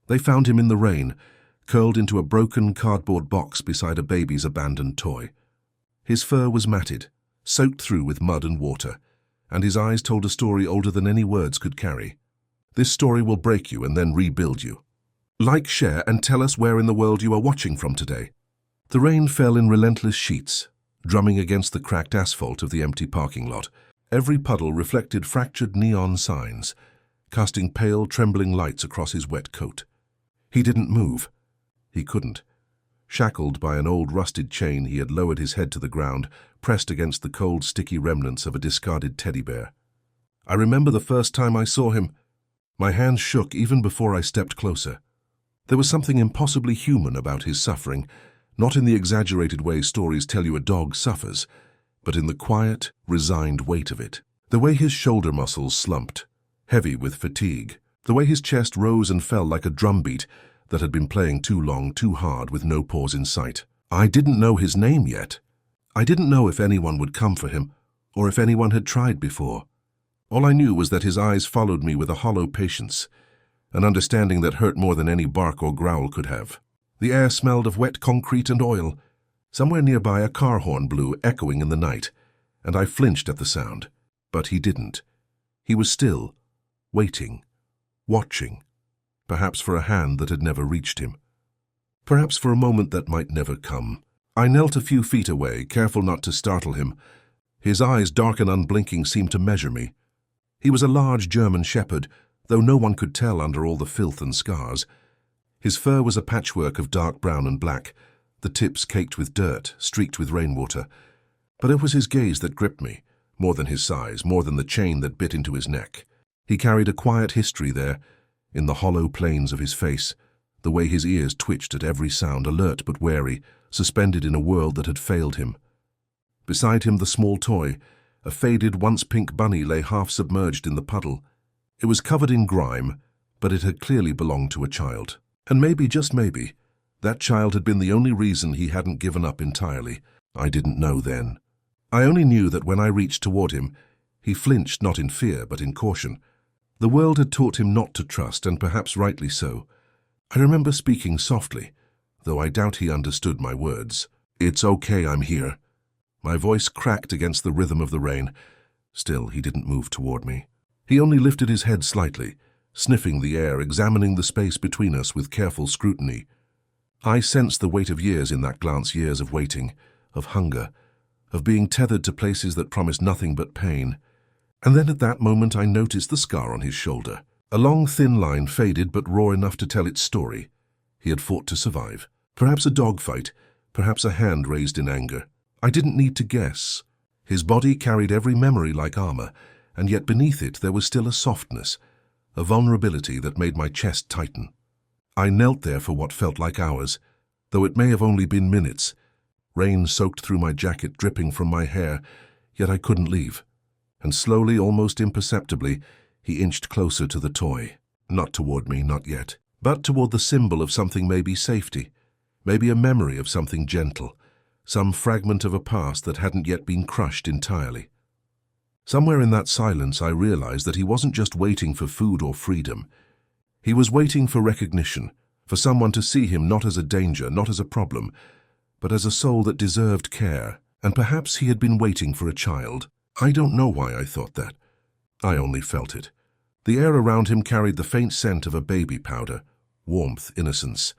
They found him in the rain, curled into a broken cardboard box beside a baby's abandoned toy. His fur was matted, soaked through with mud and water, and his eyes told a story older than any words could carry. This story will break you and then rebuild you. Like, share, and tell us where in the world you are watching from today. The rain fell in relentless sheets, drumming against the cracked asphalt of the empty parking lot. Every puddle reflected fractured neon signs, casting pale, trembling lights across his wet coat. He didn't move. He couldn't. Shackled by an old rusted chain, he had lowered his head to the ground, pressed against the cold, sticky remnants of a discarded teddy bear. I remember the first time I saw him. My hands shook even before I stepped closer. There was something impossibly human about his suffering, not in the exaggerated way stories tell you a dog suffers, but in the quiet, resigned weight of it. The way his shoulder muscles slumped, heavy with fatigue. The way his chest rose and fell like a drumbeat that had been playing too long, too hard, with no pause in sight. I didn't know his name yet. I didn't know if anyone would come for him, or if anyone had tried before. All I knew was that his eyes followed me with a hollow patience, an understanding that hurt more than any bark or growl could have. The air smelled of wet concrete and oil. Somewhere nearby a car horn blew, echoing in the night, and I flinched at the sound. But he didn't. He was still, waiting, watching, perhaps for a hand that had never reached him. Perhaps for a moment that might never come. I knelt a few feet away, careful not to startle him. His eyes, dark and unblinking, seemed to measure me. He was a large German shepherd, though no one could tell under all the filth and scars. His fur was a patchwork of dark brown and black, the tips caked with dirt, streaked with rainwater. But it was his gaze that gripped me, more than his size, more than the chain that bit into his neck. He carried a quiet history there, in the hollow planes of his face, the way his ears twitched at every sound, alert but wary, suspended in a world that had failed him. Beside him the small toy, a faded, once pink bunny, lay half submerged in the puddle. It was covered in grime, but it had clearly belonged to a child. And maybe, just maybe, that child had been the only reason he hadn't given up entirely. I didn't know then. I only knew that when I reached toward him, he flinched, not in fear, but in caution. The world had taught him not to trust, and perhaps rightly so. I remember speaking softly, though I doubt he understood my words. "It's okay, I'm here." My voice cracked against the rhythm of the rain. Still, he didn't move toward me. He only lifted his head slightly, sniffing the air, examining the space between us with careful scrutiny. I sensed the weight of years in that glance, years of waiting, of hunger, of being tethered to places that promised nothing but pain. And then at that moment I noticed the scar on his shoulder. A long, thin line, faded but raw enough to tell its story. He had fought to survive. Perhaps a dogfight, perhaps a hand raised in anger. I didn't need to guess. His body carried every memory like armor, and yet beneath it there was still a softness, a vulnerability that made my chest tighten. I knelt there for what felt like hours, though it may have only been minutes. Rain soaked through my jacket, dripping from my hair, yet I couldn't leave. And slowly, almost imperceptibly, he inched closer to the toy. Not toward me, not yet, but toward the symbol of something, maybe safety, maybe a memory of something gentle, some fragment of a past that hadn't yet been crushed entirely. Somewhere in that silence I realized that he wasn't just waiting for food or freedom. He was waiting for recognition, for someone to see him not as a danger, not as a problem, but as a soul that deserved care. And perhaps he had been waiting for a child. I don't know why I thought that. I only felt it. The air around him carried the faint scent of a baby powder, warmth, innocence,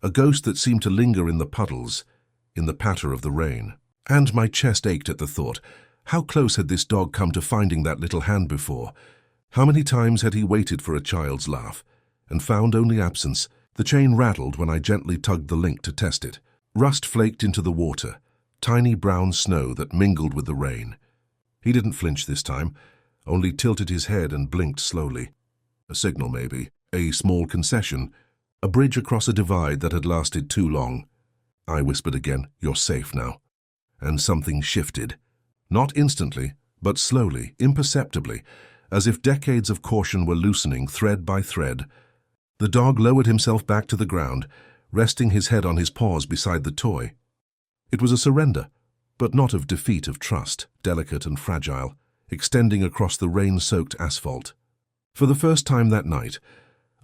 a ghost that seemed to linger in the puddles, in the patter of the rain. And my chest ached at the thought. How close had this dog come to finding that little hand before? How many times had he waited for a child's laugh, and found only absence? The chain rattled when I gently tugged the link to test it. Rust flaked into the water, tiny brown snow that mingled with the rain. He didn't flinch this time, only tilted his head and blinked slowly. A signal, maybe, a small concession, a bridge across a divide that had lasted too long. I whispered again, "You're safe now." And something shifted. Not instantly, but slowly, imperceptibly, as if decades of caution were loosening thread by thread. The dog lowered himself back to the ground, resting his head on his paws beside the toy. It was a surrender, but not of defeat, of trust, delicate and fragile, extending across the rain-soaked asphalt. For the first time that night,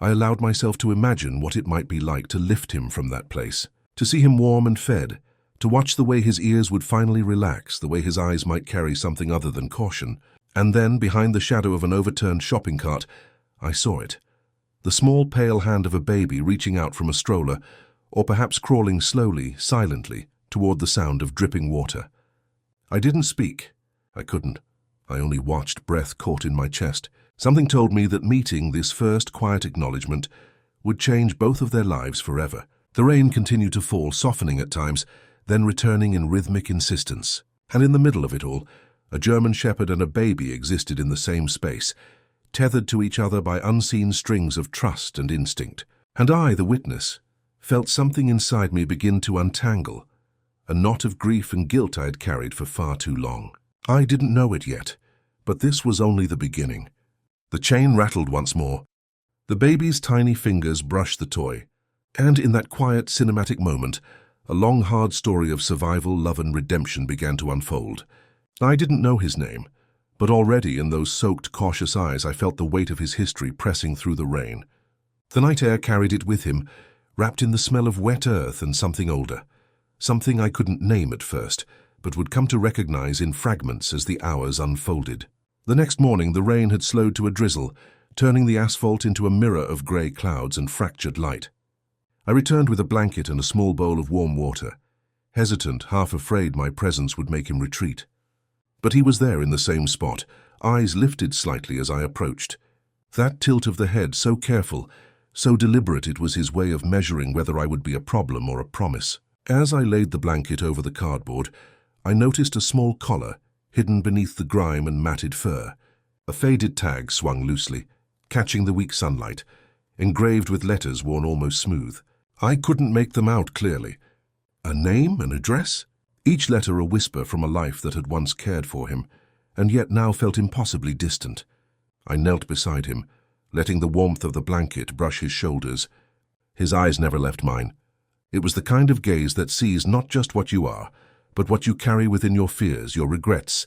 I allowed myself to imagine what it might be like to lift him from that place, to see him warm and fed, to watch the way his ears would finally relax, the way his eyes might carry something other than caution. And then, behind the shadow of an overturned shopping cart, I saw it. The small, pale hand of a baby reaching out from a stroller, or perhaps crawling slowly, silently, toward the sound of dripping water. I didn't speak. I couldn't. I only watched, breath caught in my chest. Something told me that meeting this first quiet acknowledgement would change both of their lives forever. The rain continued to fall, softening at times, then returning in rhythmic insistence. And in the middle of it all, a German shepherd and a baby existed in the same space, tethered to each other by unseen strings of trust and instinct. And I, the witness, felt something inside me begin to untangle, a knot of grief and guilt I had carried for far too long. I didn't know it yet, but this was only the beginning. The chain rattled once more. The baby's tiny fingers brushed the toy, and in that quiet, cinematic moment, a long, hard story of survival, love, and redemption began to unfold. I didn't know his name, but already in those soaked, cautious eyes I felt the weight of his history pressing through the rain. The night air carried it with him, wrapped in the smell of wet earth and something older, something I couldn't name at first, but would come to recognize in fragments as the hours unfolded. The next morning the rain had slowed to a drizzle, turning the asphalt into a mirror of grey clouds and fractured light. I returned with a blanket and a small bowl of warm water, hesitant, half afraid my presence would make him retreat. But he was there in the same spot, eyes lifted slightly as I approached. That tilt of the head, so careful, so deliberate, it was his way of measuring whether I would be a problem or a promise. As I laid the blanket over the cardboard, I noticed a small collar hidden beneath the grime and matted fur. A faded tag swung loosely, catching the weak sunlight, engraved with letters worn almost smooth. I couldn't make them out clearly. A name, an address? Each letter a whisper from a life that had once cared for him, and yet now felt impossibly distant. I knelt beside him, letting the warmth of the blanket brush his shoulders. His eyes never left mine. It was the kind of gaze that sees not just what you are, but what you carry within your fears, your regrets,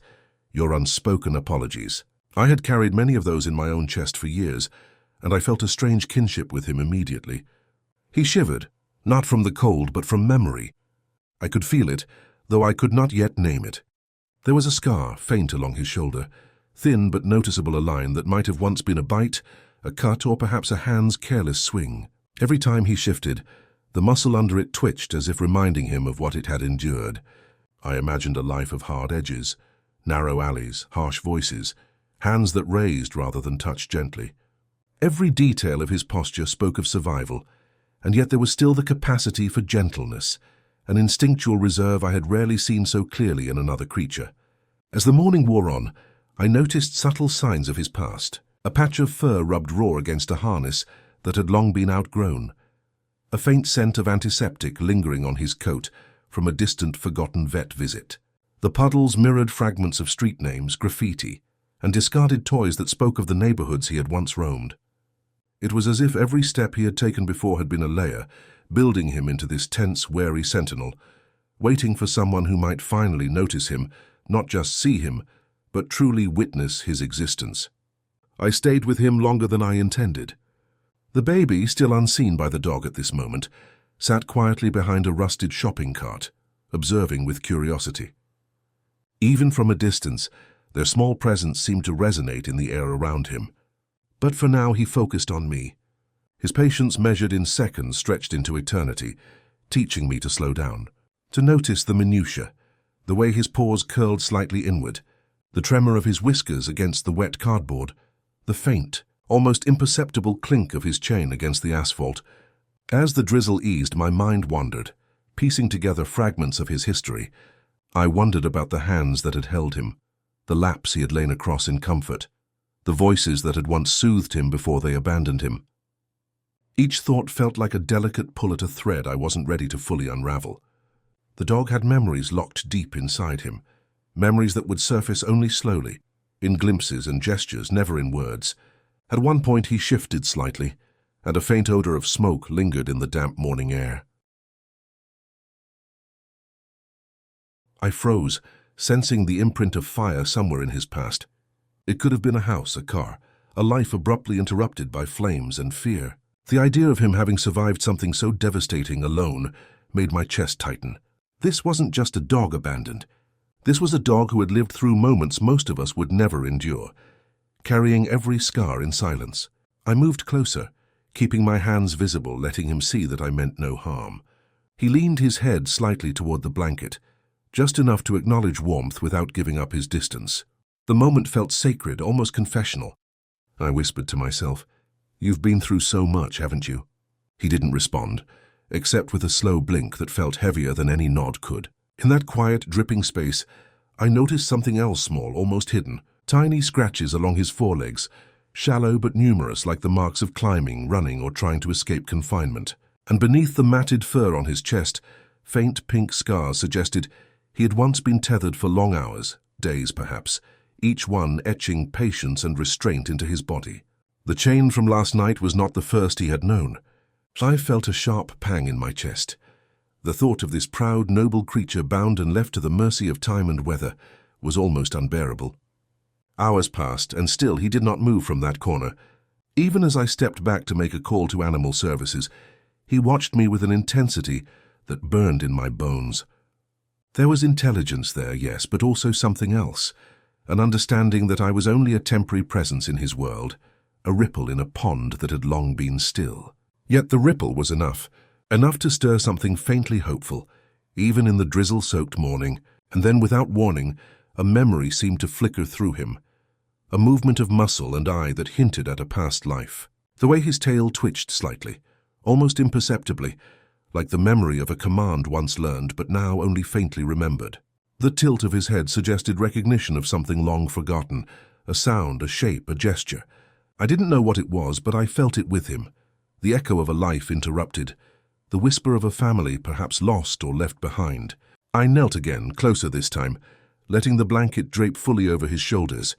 your unspoken apologies. I had carried many of those in my own chest for years, and I felt a strange kinship with him immediately. He shivered, not from the cold, but from memory. I could feel it, though I could not yet name it. There was a scar, faint along his shoulder, thin but noticeable, a line that might have once been a bite, a cut, or perhaps a hand's careless swing. Every time he shifted, the muscle under it twitched as if reminding him of what it had endured. I imagined a life of hard edges, narrow alleys, harsh voices, hands that raised rather than touched gently. Every detail of his posture spoke of survival, and yet there was still the capacity for gentleness, an instinctual reserve I had rarely seen so clearly in another creature. As the morning wore on, I noticed subtle signs of his past. A patch of fur rubbed raw against a harness that had long been outgrown, a faint scent of antiseptic lingering on his coat from a distant, forgotten vet visit. The puddles mirrored fragments of street names, graffiti, and discarded toys that spoke of the neighborhoods he had once roamed. It was as if every step he had taken before had been a layer, building him into this tense, wary sentinel, waiting for someone who might finally notice him, not just see him, but truly witness his existence. I stayed with him longer than I intended. The baby, still unseen by the dog at this moment, sat quietly behind a rusted shopping cart, observing with curiosity. Even from a distance, their small presence seemed to resonate in the air around him. But for now he focused on me. His patience measured in seconds stretched into eternity, teaching me to slow down, to notice the minutiae, the way his paws curled slightly inward, the tremor of his whiskers against the wet cardboard, the faint, almost imperceptible clink of his chain against the asphalt. As the drizzle eased, my mind wandered, piecing together fragments of his history. I wondered about the hands that had held him, the laps he had lain across in comfort, the voices that had once soothed him before they abandoned him. Each thought felt like a delicate pull at a thread I wasn't ready to fully unravel. The dog had memories locked deep inside him, memories that would surface only slowly, in glimpses and gestures, never in words. At one point he shifted slightly, and a faint odor of smoke lingered in the damp morning air. I froze, sensing the imprint of fire somewhere in his past. It could have been a house, a car, a life abruptly interrupted by flames and fear. The idea of him having survived something so devastating alone made my chest tighten. This wasn't just a dog abandoned. This was a dog who had lived through moments most of us would never endure, carrying every scar in silence. I moved closer, keeping my hands visible, letting him see that I meant no harm. He leaned his head slightly toward the blanket, just enough to acknowledge warmth without giving up his distance. The moment felt sacred, almost confessional. I whispered to myself, "You've been through so much, haven't you?" He didn't respond, except with a slow blink that felt heavier than any nod could. In that quiet, dripping space, I noticed something else small, almost hidden. Tiny scratches along his forelegs, shallow but numerous, like the marks of climbing, running, or trying to escape confinement. And beneath the matted fur on his chest, faint pink scars suggested he had once been tethered for long hours, days perhaps, each one etching patience and restraint into his body. The chain from last night was not the first he had known. I felt a sharp pang in my chest. The thought of this proud, noble creature bound and left to the mercy of time and weather was almost unbearable. Hours passed, and still he did not move from that corner. Even as I stepped back to make a call to animal services, he watched me with an intensity that burned in my bones. There was intelligence there, yes, but also something else, an understanding that I was only a temporary presence in his world, a ripple in a pond that had long been still. Yet the ripple was enough to stir something faintly hopeful, even in the drizzle-soaked morning, and then without warning, a memory seemed to flicker through him, a movement of muscle and eye that hinted at a past life. The way his tail twitched slightly, almost imperceptibly, like the memory of a command once learned but now only faintly remembered. The tilt of his head suggested recognition of something long forgotten, a sound, a shape, a gesture. I didn't know what it was, but I felt it with him, the echo of a life interrupted, the whisper of a family perhaps lost or left behind. I knelt again, closer this time, letting the blanket drape fully over his shoulders.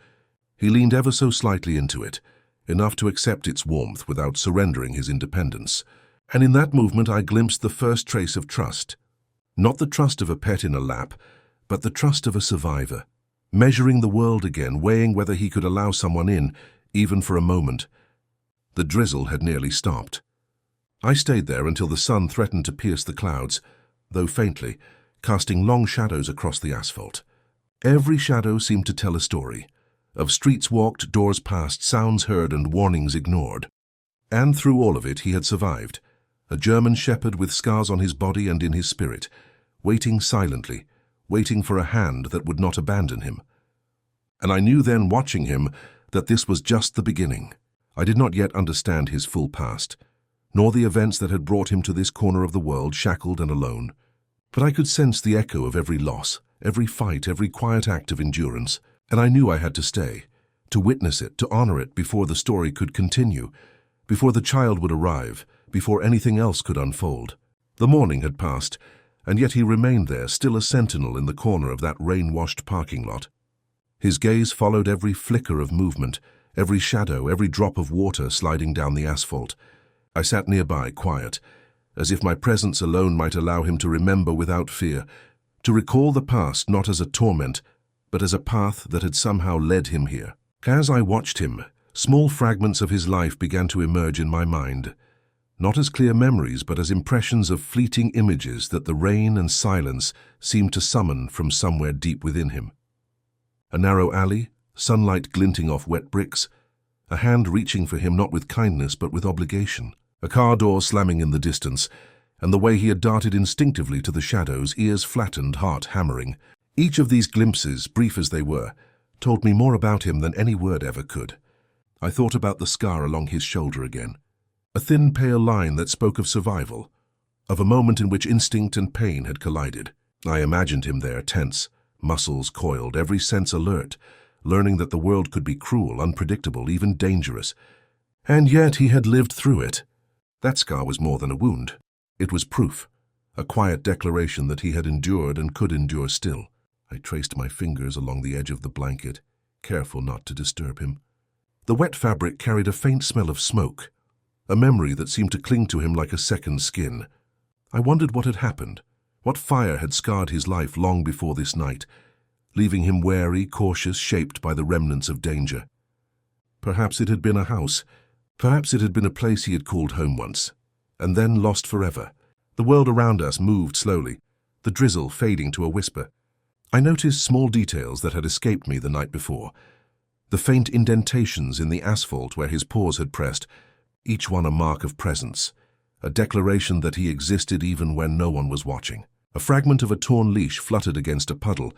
He leaned ever so slightly into it, enough to accept its warmth without surrendering his independence. And in that movement I glimpsed the first trace of trust. Not the trust of a pet in a lap, but the trust of a survivor, measuring the world again, weighing whether he could allow someone in, even for a moment. The drizzle had nearly stopped. I stayed there until the sun threatened to pierce the clouds, though faintly, casting long shadows across the asphalt. Every shadow seemed to tell a story, of streets walked, doors passed, sounds heard, and warnings ignored. And through all of it he had survived, a German shepherd with scars on his body and in his spirit, waiting silently, waiting for a hand that would not abandon him. And I knew then, watching him, that this was just the beginning. I did not yet understand his full past, nor the events that had brought him to this corner of the world, shackled and alone. But I could sense the echo of every loss, every fight, every quiet act of endurance, and I knew I had to stay, to witness it, to honor it before the story could continue, before the child would arrive, before anything else could unfold. The morning had passed, and yet he remained there, still a sentinel in the corner of that rain-washed parking lot. His gaze followed every flicker of movement, every shadow, every drop of water sliding down the asphalt. I sat nearby, quiet, as if my presence alone might allow him to remember without fear, to recall the past not as a torment, but as a path that had somehow led him here. As I watched him, small fragments of his life began to emerge in my mind, not as clear memories, but as impressions of fleeting images that the rain and silence seemed to summon from somewhere deep within him. A narrow alley, sunlight glinting off wet bricks, a hand reaching for him not with kindness but with obligation, a car door slamming in the distance, and the way he had darted instinctively to the shadows, ears flattened, heart hammering. Each of these glimpses, brief as they were, told me more about him than any word ever could. I thought about the scar along his shoulder again, a thin, pale line that spoke of survival, of a moment in which instinct and pain had collided. I imagined him there, tense, muscles coiled, every sense alert, learning that the world could be cruel, unpredictable, even dangerous. And yet he had lived through it. That scar was more than a wound. It was proof, a quiet declaration that he had endured and could endure still. I traced my fingers along the edge of the blanket, careful not to disturb him. The wet fabric carried a faint smell of smoke, a memory that seemed to cling to him like a second skin. I wondered what had happened, what fire had scarred his life long before this night, leaving him wary, cautious, shaped by the remnants of danger. Perhaps it had been a house, Perhaps it had been a place he had called home once, and then lost forever. The world around us moved slowly, the drizzle fading to a whisper. I noticed small details that had escaped me the night before. The faint indentations in the asphalt where his paws had pressed, each one a mark of presence, a declaration that he existed even when no one was watching. A fragment of a torn leash fluttered against a puddle,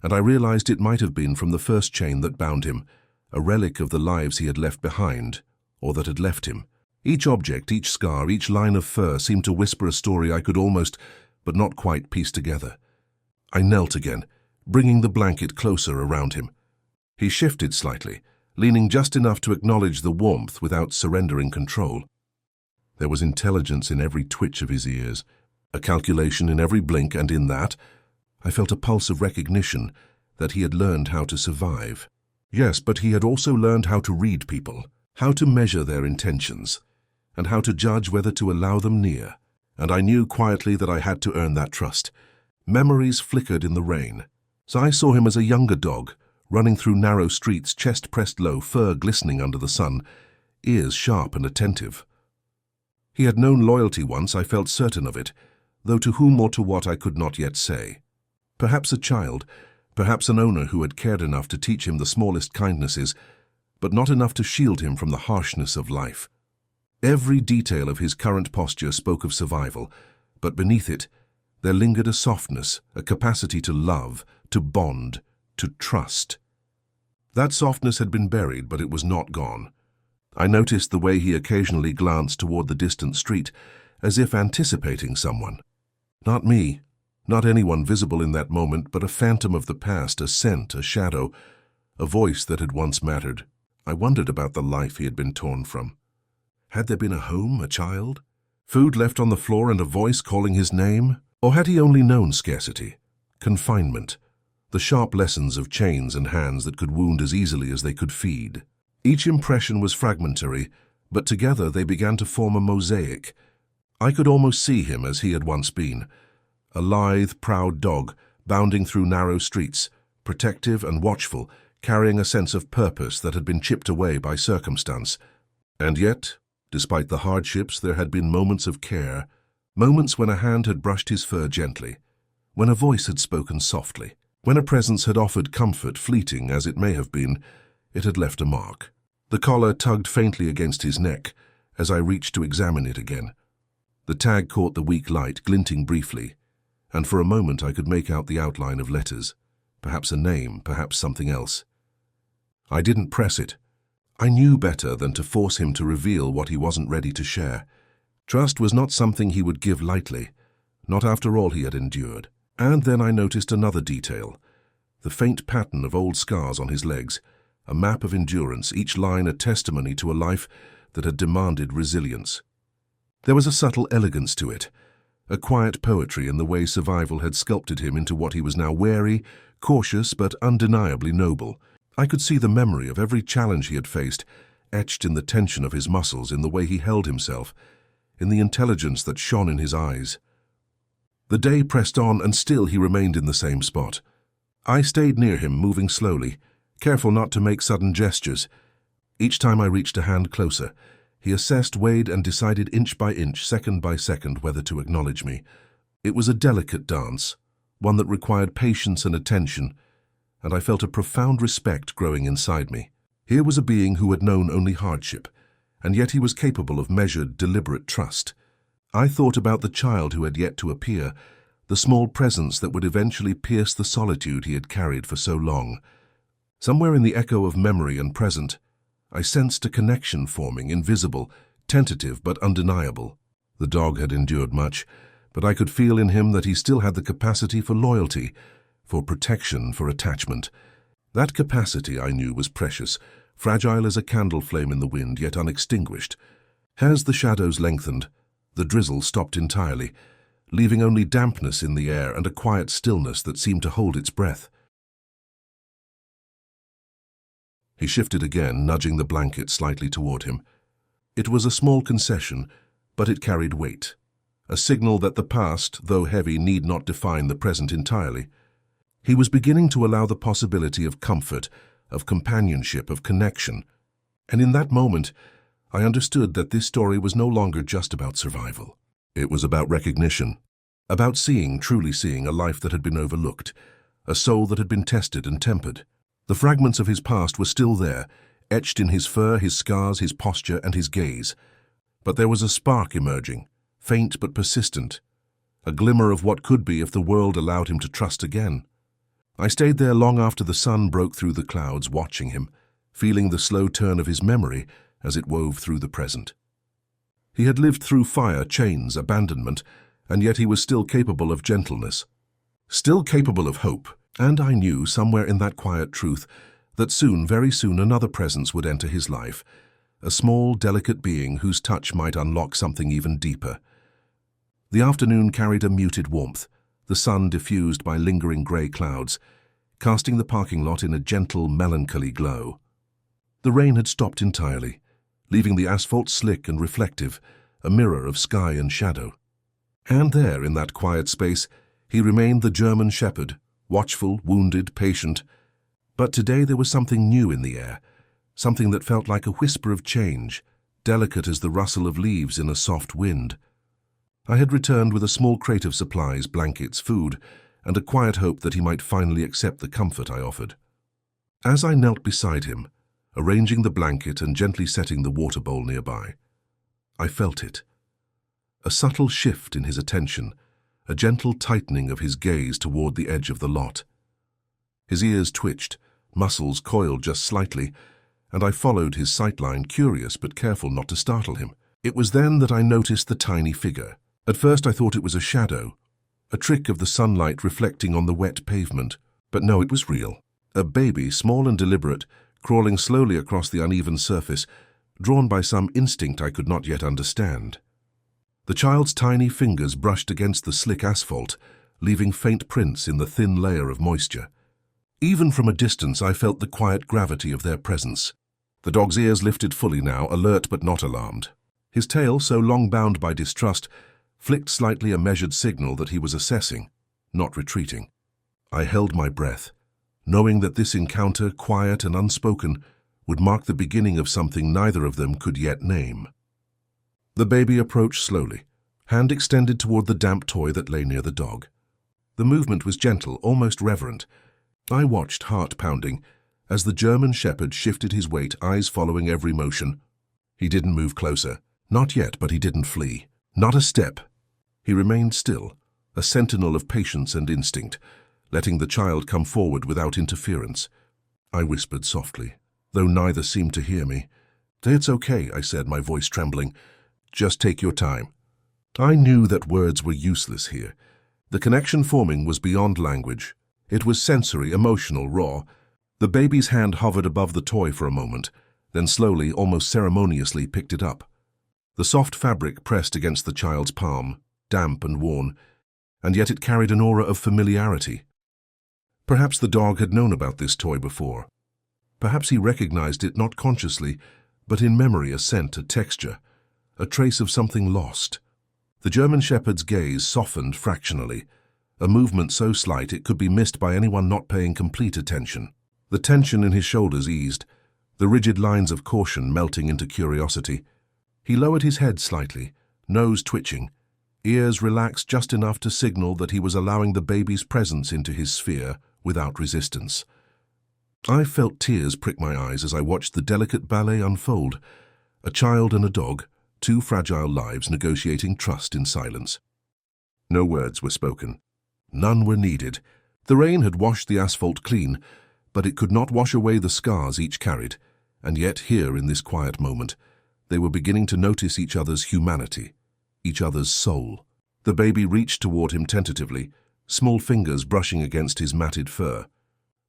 and I realized it might have been from the first chain that bound him, a relic of the lives he had left behind, or that had left him. Each object, each scar, each line of fur seemed to whisper a story I could almost, but not quite, piece together. I knelt again, bringing the blanket closer around him. He shifted slightly, leaning just enough to acknowledge the warmth without surrendering control. There was intelligence in every twitch of his ears, a calculation in every blink, and in that, I felt a pulse of recognition that he had learned how to survive. Yes, but he had also learned how to read people, how to measure their intentions, and how to judge whether to allow them near. And I knew quietly that I had to earn that trust. Memories flickered in the rain. So I saw him as a younger dog, running through narrow streets, chest pressed low, fur glistening under the sun, ears sharp and attentive. He had known loyalty once, I felt certain of it, though to whom or to what I could not yet say. Perhaps a child, perhaps an owner who had cared enough to teach him the smallest kindnesses, but not enough to shield him from the harshness of life. Every detail of his current posture spoke of survival, but beneath it, there lingered a softness, a capacity to love, to bond, to trust. That softness had been buried, but it was not gone. I noticed the way he occasionally glanced toward the distant street, as if anticipating someone. Not me, not anyone visible in that moment, but a phantom of the past, a scent, a shadow, a voice that had once mattered. I wondered about the life he had been torn from. Had there been a home, a child? Food left on the floor and a voice calling his name? Or had he only known scarcity, confinement, the sharp lessons of chains and hands that could wound as easily as they could feed? Each impression was fragmentary, but together they began to form a mosaic. I could almost see him as he had once been, a lithe, proud dog, bounding through narrow streets, protective and watchful, carrying a sense of purpose that had been chipped away by circumstance. And yet, despite the hardships, there had been moments of care, moments when a hand had brushed his fur gently, when a voice had spoken softly, when a presence had offered comfort, fleeting as it may have been. It had left a mark. The collar tugged faintly against his neck as I reached to examine it again. The tag caught the weak light, glinting briefly, and for a moment I could make out the outline of letters, perhaps a name, perhaps something else. I didn't press it. I knew better than to force him to reveal what he wasn't ready to share. Trust was not something he would give lightly, not after all he had endured. And then I noticed another detail, the faint pattern of old scars on his legs, a map of endurance, each line a testimony to a life that had demanded resilience. There was a subtle elegance to it, a quiet poetry in the way survival had sculpted him into what he was now, wary, cautious, but undeniably noble. I could see the memory of every challenge he had faced, etched in the tension of his muscles, in the way he held himself, in the intelligence that shone in his eyes. The day pressed on, and still he remained in the same spot. I stayed near him, moving slowly, careful not to make sudden gestures. Each time I reached a hand closer, he assessed, weighed, and decided inch by inch, second by second, whether to acknowledge me. It was a delicate dance, one that required patience and attention, and I felt a profound respect growing inside me. Here was a being who had known only hardship, and yet he was capable of measured, deliberate trust. I thought about the child who had yet to appear, the small presence that would eventually pierce the solitude he had carried for so long. Somewhere in the echo of memory and present, I sensed a connection forming, invisible, tentative but undeniable. The dog had endured much, but I could feel in him that he still had the capacity for loyalty, for protection, for attachment. That capacity, I knew, was precious, fragile as a candle flame in the wind, yet unextinguished. As the shadows lengthened, the drizzle stopped entirely, leaving only dampness in the air and a quiet stillness that seemed to hold its breath. He shifted again, nudging the blanket slightly toward him. It was a small concession, but it carried weight, a signal that the past, though heavy, need not define the present entirely. He was beginning to allow the possibility of comfort, of companionship, of connection. And in that moment, I understood that this story was no longer just about survival. It was about recognition, about seeing, truly seeing, a life that had been overlooked, a soul that had been tested and tempered. The fragments of his past were still there, etched in his fur, his scars, his posture, and his gaze. But there was a spark emerging, faint but persistent, a glimmer of what could be if the world allowed him to trust again. I stayed there long after the sun broke through the clouds, watching him, feeling the slow turn of his memory as it wove through the present. He had lived through fire, chains, abandonment, and yet he was still capable of gentleness, still capable of hope. And I knew, somewhere in that quiet truth, that soon, very soon, another presence would enter his life, a small, delicate being whose touch might unlock something even deeper. The afternoon carried a muted warmth, the sun diffused by lingering grey clouds, casting the parking lot in a gentle, melancholy glow. The rain had stopped entirely, leaving the asphalt slick and reflective, a mirror of sky and shadow. And there, in that quiet space, he remained the German shepherd, watchful, wounded, patient. But today there was something new in the air, something that felt like a whisper of change, delicate as the rustle of leaves in a soft wind. I had returned with a small crate of supplies, blankets, food, and a quiet hope that he might finally accept the comfort I offered. As I knelt beside him, arranging the blanket and gently setting the water bowl nearby, I felt it. A subtle shift in his attention, a gentle tightening of his gaze toward the edge of the lot. His ears twitched, muscles coiled just slightly, and I followed his sightline, curious but careful not to startle him. It was then that I noticed the tiny figure. At first I thought it was a shadow, a trick of the sunlight reflecting on the wet pavement. But no, it was real. A baby, small and deliberate, crawling slowly across the uneven surface, drawn by some instinct I could not yet understand. The child's tiny fingers brushed against the slick asphalt, leaving faint prints in the thin layer of moisture. Even from a distance I felt the quiet gravity of their presence. The dog's ears lifted fully now, alert but not alarmed. His tail, so long bound by distrust, flicked slightly, a measured signal that he was assessing, not retreating. I held my breath, knowing that this encounter, quiet and unspoken, would mark the beginning of something neither of them could yet name. The baby approached slowly, hand extended toward the damp toy that lay near the dog. The movement was gentle, almost reverent. I watched, heart pounding, as the German shepherd shifted his weight, eyes following every motion. He didn't move closer. Not yet, but he didn't flee. Not a step. He remained still, a sentinel of patience and instinct, letting the child come forward without interference. I whispered softly, though neither seemed to hear me. "It's okay," I said, my voice trembling. "Just take your time." I knew that words were useless here. The connection forming was beyond language. It was sensory, emotional, raw. The baby's hand hovered above the toy for a moment, then slowly, almost ceremoniously, picked it up. The soft fabric pressed against the child's palm, damp and worn, and yet it carried an aura of familiarity. Perhaps the dog had known about this toy before. Perhaps he recognized it not consciously, but in memory, a scent, a texture, a trace of something lost. The German shepherd's gaze softened fractionally, a movement so slight it could be missed by anyone not paying complete attention. The tension in his shoulders eased, the rigid lines of caution melting into curiosity. He lowered his head slightly, nose twitching, ears relaxed just enough to signal that he was allowing the baby's presence into his sphere without resistance. I felt tears prick my eyes as I watched the delicate ballet unfold, a child and a dog, two fragile lives negotiating trust in silence. No words were spoken. None were needed. The rain had washed the asphalt clean, but it could not wash away the scars each carried, and yet here, in this quiet moment, they were beginning to notice each other's humanity, each other's soul. The baby reached toward him tentatively, small fingers brushing against his matted fur.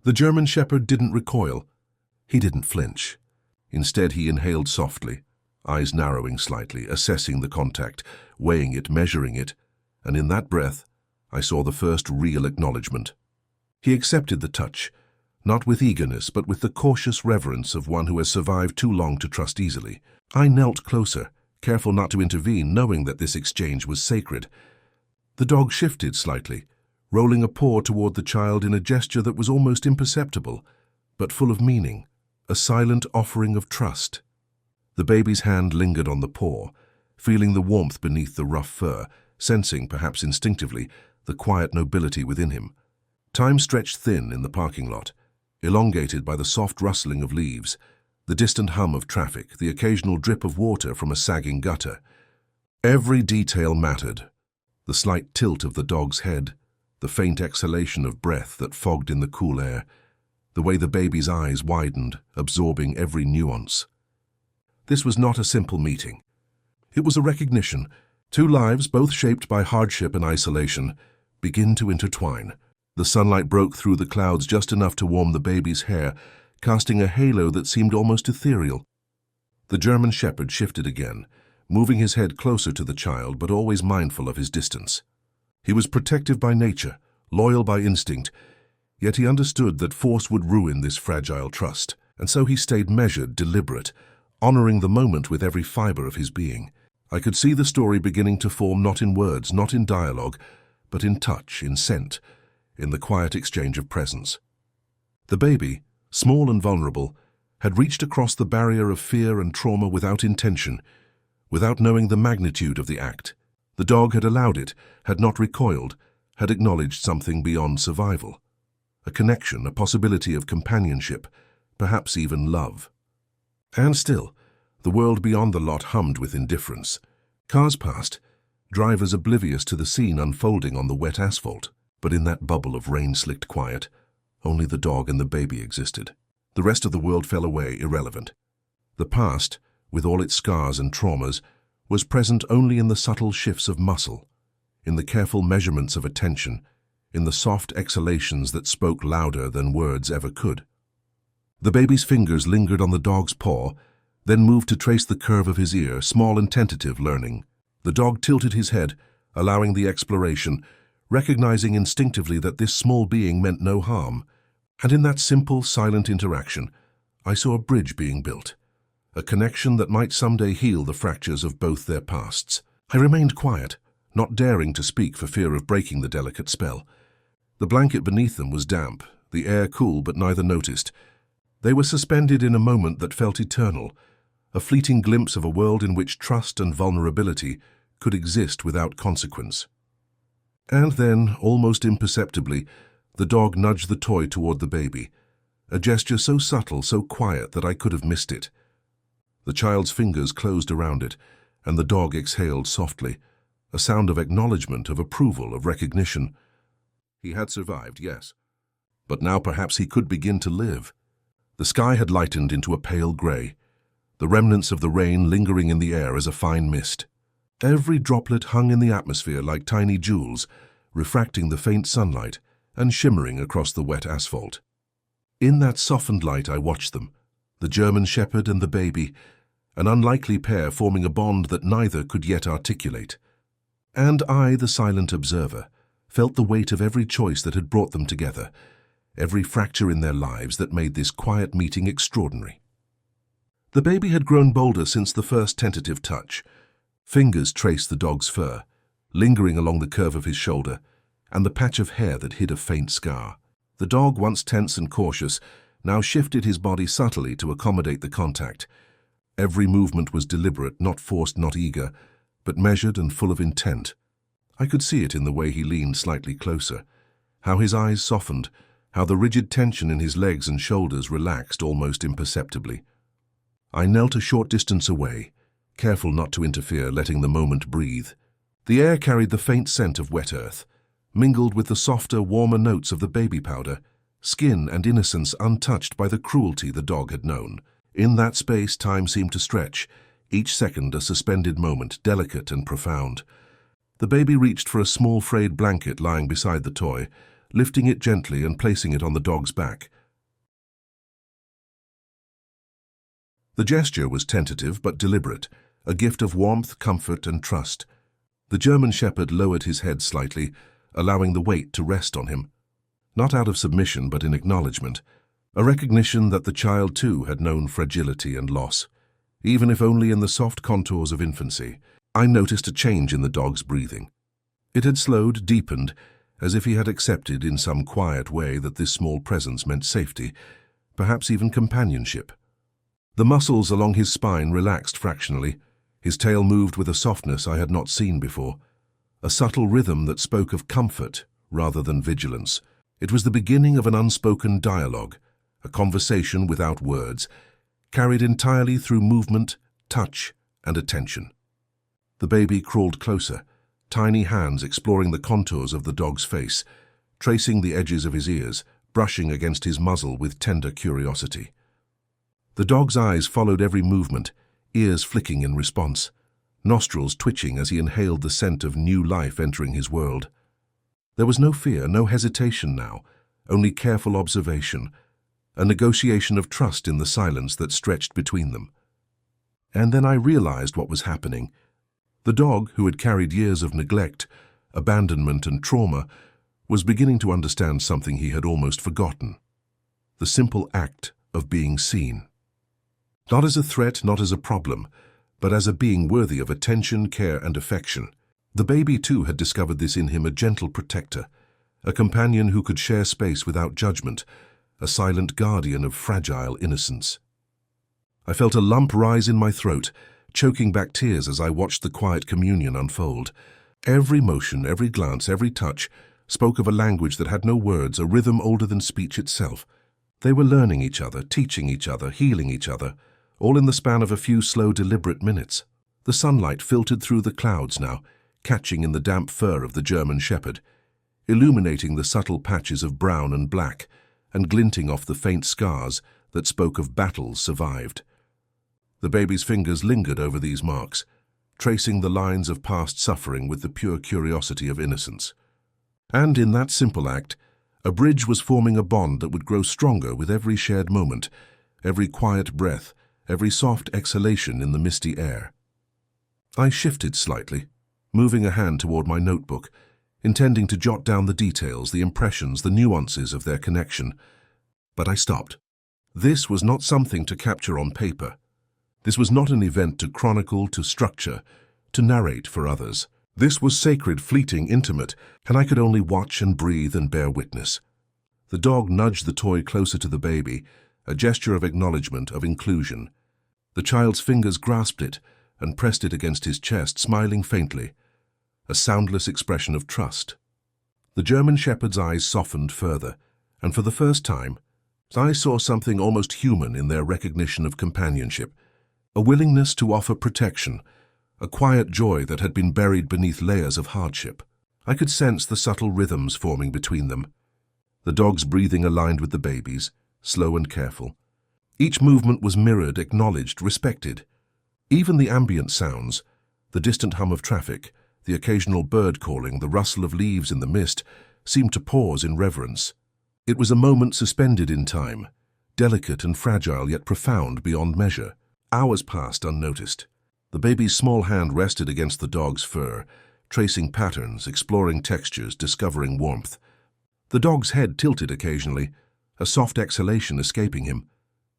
The German shepherd didn't recoil. He didn't flinch. Instead, he inhaled softly, eyes narrowing slightly, assessing the contact, weighing it, measuring it, and in that breath, I saw the first real acknowledgement. He accepted the touch, not with eagerness, but with the cautious reverence of one who has survived too long to trust easily. I knelt closer, careful not to intervene, knowing that this exchange was sacred. The dog shifted slightly, rolling a paw toward the child in a gesture that was almost imperceptible, but full of meaning, a silent offering of trust. The baby's hand lingered on the paw, feeling the warmth beneath the rough fur, sensing, perhaps instinctively, the quiet nobility within him. Time stretched thin in the parking lot, elongated by the soft rustling of leaves, the distant hum of traffic, the occasional drip of water from a sagging gutter. Every detail mattered. The slight tilt of the dog's head, the faint exhalation of breath that fogged in the cool air, the way the baby's eyes widened, absorbing every nuance. This was not a simple meeting. It was a recognition. Two lives, both shaped by hardship and isolation, begin to intertwine. The sunlight broke through the clouds just enough to warm the baby's hair, casting a halo that seemed almost ethereal. The German shepherd shifted again, moving his head closer to the child but always mindful of his distance. He was protective by nature, loyal by instinct, yet he understood that force would ruin this fragile trust, and so he stayed measured, deliberate, honoring the moment with every fiber of his being. I could see the story beginning to form not in words, not in dialogue, but in touch, in scent, in the quiet exchange of presence. The baby, small and vulnerable, had reached across the barrier of fear and trauma without intention, without knowing the magnitude of the act. The dog had allowed it, had not recoiled, had acknowledged something beyond survival. A connection, a possibility of companionship, perhaps even love. And still, the world beyond the lot hummed with indifference. Cars passed, drivers oblivious to the scene unfolding on the wet asphalt. But in that bubble of rain-slicked quiet, only the dog and the baby existed. The rest of the world fell away, irrelevant. The past, with all its scars and traumas, was present only in the subtle shifts of muscle, in the careful measurements of attention, in the soft exhalations that spoke louder than words ever could. The baby's fingers lingered on the dog's paw, then moved to trace the curve of his ear, small and tentative learning. The dog tilted his head, allowing the exploration, recognizing instinctively that this small being meant no harm. And in that simple, silent interaction, I saw a bridge being built, a connection that might someday heal the fractures of both their pasts. I remained quiet, not daring to speak for fear of breaking the delicate spell. The blanket beneath them was damp, the air cool, but neither noticed. They were suspended in a moment that felt eternal, a fleeting glimpse of a world in which trust and vulnerability could exist without consequence. And then, almost imperceptibly, the dog nudged the toy toward the baby, a gesture so subtle, so quiet that I could have missed it. The child's fingers closed around it, and the dog exhaled softly, a sound of acknowledgement, of approval, of recognition. He had survived, yes, but now perhaps he could begin to live. The sky had lightened into a pale grey, the remnants of the rain lingering in the air as a fine mist. Every droplet hung in the atmosphere like tiny jewels, refracting the faint sunlight and shimmering across the wet asphalt. In that softened light I watched them, the German shepherd and the baby, an unlikely pair forming a bond that neither could yet articulate. And I, the silent observer, felt the weight of every choice that had brought them together, every fracture in their lives that made this quiet meeting extraordinary. The baby had grown bolder since the first tentative touch. Fingers traced the dog's fur, lingering along the curve of his shoulder, and the patch of hair that hid a faint scar. The dog, once tense and cautious, now shifted his body subtly to accommodate the contact. Every movement was deliberate, not forced, not eager, but measured and full of intent. I could see it in the way he leaned slightly closer, how his eyes softened, how the rigid tension in his legs and shoulders relaxed almost imperceptibly. I knelt a short distance away, careful not to interfere, letting the moment breathe. The air carried the faint scent of wet earth, mingled with the softer, warmer notes of the baby powder, skin and innocence untouched by the cruelty the dog had known. In that space, time seemed to stretch, each second a suspended moment, delicate and profound. The baby reached for a small frayed blanket lying beside the toy, lifting it gently and placing it on the dog's back. The gesture was tentative but deliberate, a gift of warmth, comfort, and trust. The German shepherd lowered his head slightly, allowing the weight to rest on him. Not out of submission, but in acknowledgement, a recognition that the child too had known fragility and loss. Even if only in the soft contours of infancy, I noticed a change in the dog's breathing. It had slowed, deepened, as if he had accepted in some quiet way that this small presence meant safety, perhaps even companionship. The muscles along his spine relaxed fractionally. His tail moved with a softness I had not seen before, a subtle rhythm that spoke of comfort rather than vigilance. It was the beginning of an unspoken dialogue, a conversation without words, carried entirely through movement, touch, and attention. The baby crawled closer, tiny hands exploring the contours of the dog's face, tracing the edges of his ears, brushing against his muzzle with tender curiosity. The dog's eyes followed every movement, ears flicking in response, nostrils twitching as he inhaled the scent of new life entering his world. There was no fear, no hesitation now, only careful observation, a negotiation of trust in the silence that stretched between them. And then I realized what was happening. The dog, who had carried years of neglect, abandonment, and trauma, was beginning to understand something he had almost forgotten: the simple act of being seen. Not as a threat, not as a problem, but as a being worthy of attention, care, and affection. The baby, too, had discovered this in him, a gentle protector, a companion who could share space without judgment, a silent guardian of fragile innocence. I felt a lump rise in my throat, choking back tears as I watched the quiet communion unfold. Every motion, every glance, every touch spoke of a language that had no words, a rhythm older than speech itself. They were learning each other, teaching each other, healing each other, all in the span of a few slow, deliberate minutes. The sunlight filtered through the clouds now, catching in the damp fur of the German shepherd, illuminating the subtle patches of brown and black, and glinting off the faint scars that spoke of battles survived. The baby's fingers lingered over these marks, tracing the lines of past suffering with the pure curiosity of innocence. And in that simple act, a bridge was forming, a bond that would grow stronger with every shared moment, every quiet breath, every soft exhalation in the misty air. I shifted slightly, moving a hand toward my notebook, intending to jot down the details, the impressions, the nuances of their connection. But I stopped. This was not something to capture on paper. This was not an event to chronicle, to structure, to narrate for others. This was sacred, fleeting, intimate, and I could only watch and breathe and bear witness. The dog nudged the toy closer to the baby, a gesture of acknowledgement, of inclusion. The child's fingers grasped it and pressed it against his chest, smiling faintly, a soundless expression of trust. The German shepherd's eyes softened further, and for the first time, I saw something almost human in their recognition of companionship, a willingness to offer protection, a quiet joy that had been buried beneath layers of hardship. I could sense the subtle rhythms forming between them. The dog's breathing aligned with the baby's, slow and careful. Each movement was mirrored, acknowledged, respected. Even the ambient sounds, the distant hum of traffic, the occasional bird calling, the rustle of leaves in the mist, seemed to pause in reverence. It was a moment suspended in time, delicate and fragile yet profound beyond measure. Hours passed unnoticed. The baby's small hand rested against the dog's fur, tracing patterns, exploring textures, discovering warmth. The dog's head tilted occasionally, a soft exhalation escaping him,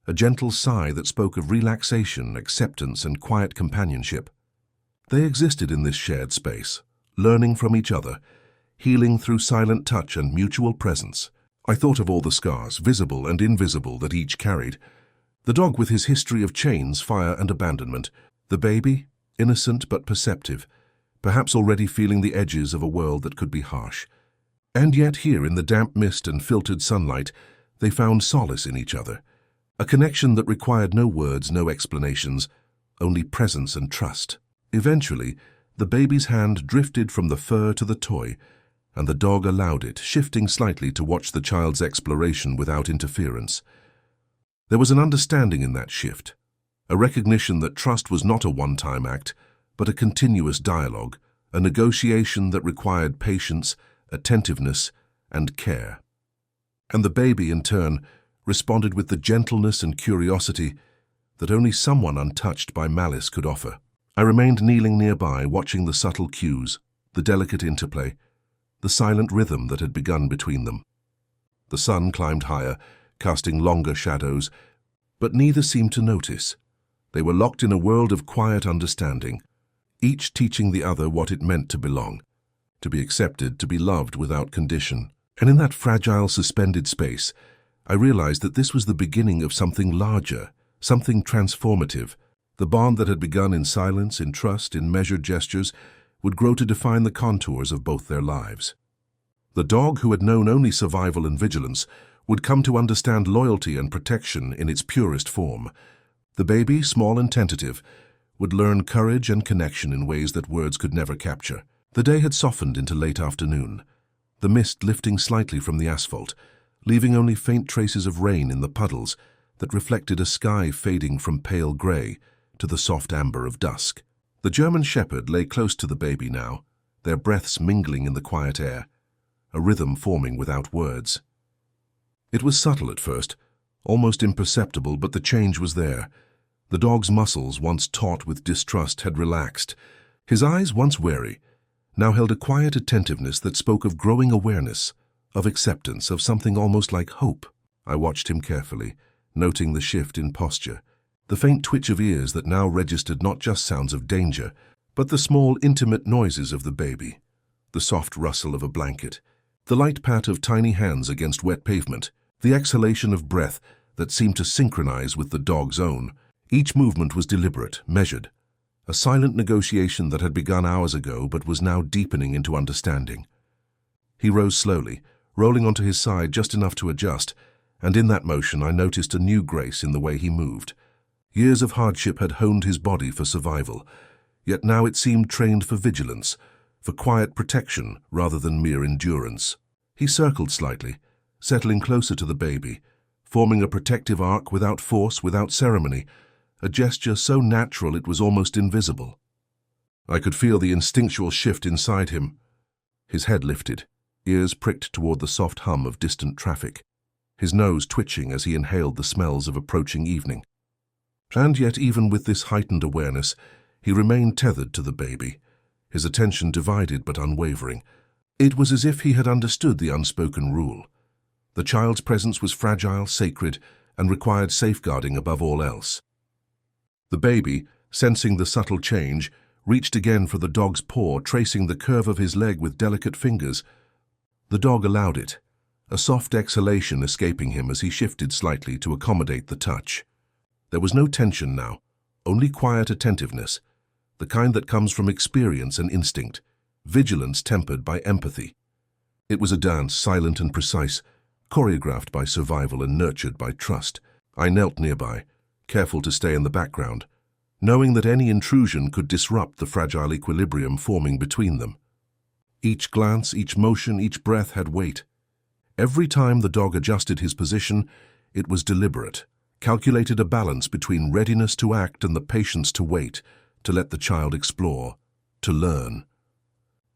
a gentle sigh that spoke of relaxation, acceptance, and quiet companionship. They existed in this shared space, learning from each other, healing through silent touch and mutual presence. I thought of all the scars, visible and invisible, that each carried. The dog with his history of chains, fire, and abandonment. The baby, innocent but perceptive, perhaps already feeling the edges of a world that could be harsh. And yet here, in the damp mist and filtered sunlight, they found solace in each other. A connection that required no words, no explanations, only presence and trust. Eventually, the baby's hand drifted from the fur to the toy, and the dog allowed it, shifting slightly to watch the child's exploration without interference. There was an understanding in that shift, a recognition that trust was not a one-time act, but a continuous dialogue, a negotiation that required patience, attentiveness, and care. And the baby, in turn, responded with the gentleness and curiosity that only someone untouched by malice could offer. I remained kneeling nearby, watching the subtle cues, the delicate interplay, the silent rhythm that had begun between them. The sun climbed higher, casting longer shadows, but neither seemed to notice. They were locked in a world of quiet understanding, each teaching the other what it meant to belong, to be accepted, to be loved without condition. And in that fragile, suspended space, I realized that this was the beginning of something larger, something transformative. The bond that had begun in silence, in trust, in measured gestures, would grow to define the contours of both their lives. The dog, who had known only survival and vigilance, would come to understand loyalty and protection in its purest form. The baby, small and tentative, would learn courage and connection in ways that words could never capture. The day had softened into late afternoon, the mist lifting slightly from the asphalt, leaving only faint traces of rain in the puddles that reflected a sky fading from pale grey to the soft amber of dusk. The German shepherd lay close to the baby now, their breaths mingling in the quiet air, a rhythm forming without words. It was subtle at first, almost imperceptible, but the change was there. The dog's muscles, once taut with distrust, had relaxed. His eyes, once wary, now held a quiet attentiveness that spoke of growing awareness, of acceptance, of something almost like hope. I watched him carefully, noting the shift in posture, the faint twitch of ears that now registered not just sounds of danger, but the small, intimate noises of the baby, the soft rustle of a blanket, the light pat of tiny hands against wet pavement, the exhalation of breath that seemed to synchronize with the dog's own. Each movement was deliberate, measured, a silent negotiation that had begun hours ago but was now deepening into understanding. He rose slowly, rolling onto his side just enough to adjust, and in that motion I noticed a new grace in the way he moved. Years of hardship had honed his body for survival, yet now it seemed trained for vigilance, for quiet protection rather than mere endurance. He circled slightly, settling closer to the baby, forming a protective arc without force, without ceremony, a gesture so natural it was almost invisible. I could feel the instinctual shift inside him. His head lifted, ears pricked toward the soft hum of distant traffic, his nose twitching as he inhaled the smells of approaching evening. And yet, even with this heightened awareness, he remained tethered to the baby, his attention divided but unwavering. It was as if he had understood the unspoken rule. The child's presence was fragile, sacred, and required safeguarding above all else. The baby, sensing the subtle change, reached again for the dog's paw, tracing the curve of his leg with delicate fingers. The dog allowed it, a soft exhalation escaping him as he shifted slightly to accommodate the touch. There was no tension now, only quiet attentiveness, the kind that comes from experience and instinct, vigilance tempered by empathy. It was a dance, silent and precise, choreographed by survival and nurtured by trust. I knelt nearby, careful to stay in the background, knowing that any intrusion could disrupt the fragile equilibrium forming between them. Each glance, each motion, each breath had weight. Every time the dog adjusted his position, it was deliberate, calculated, a balance between readiness to act and the patience to wait, to let the child explore, to learn.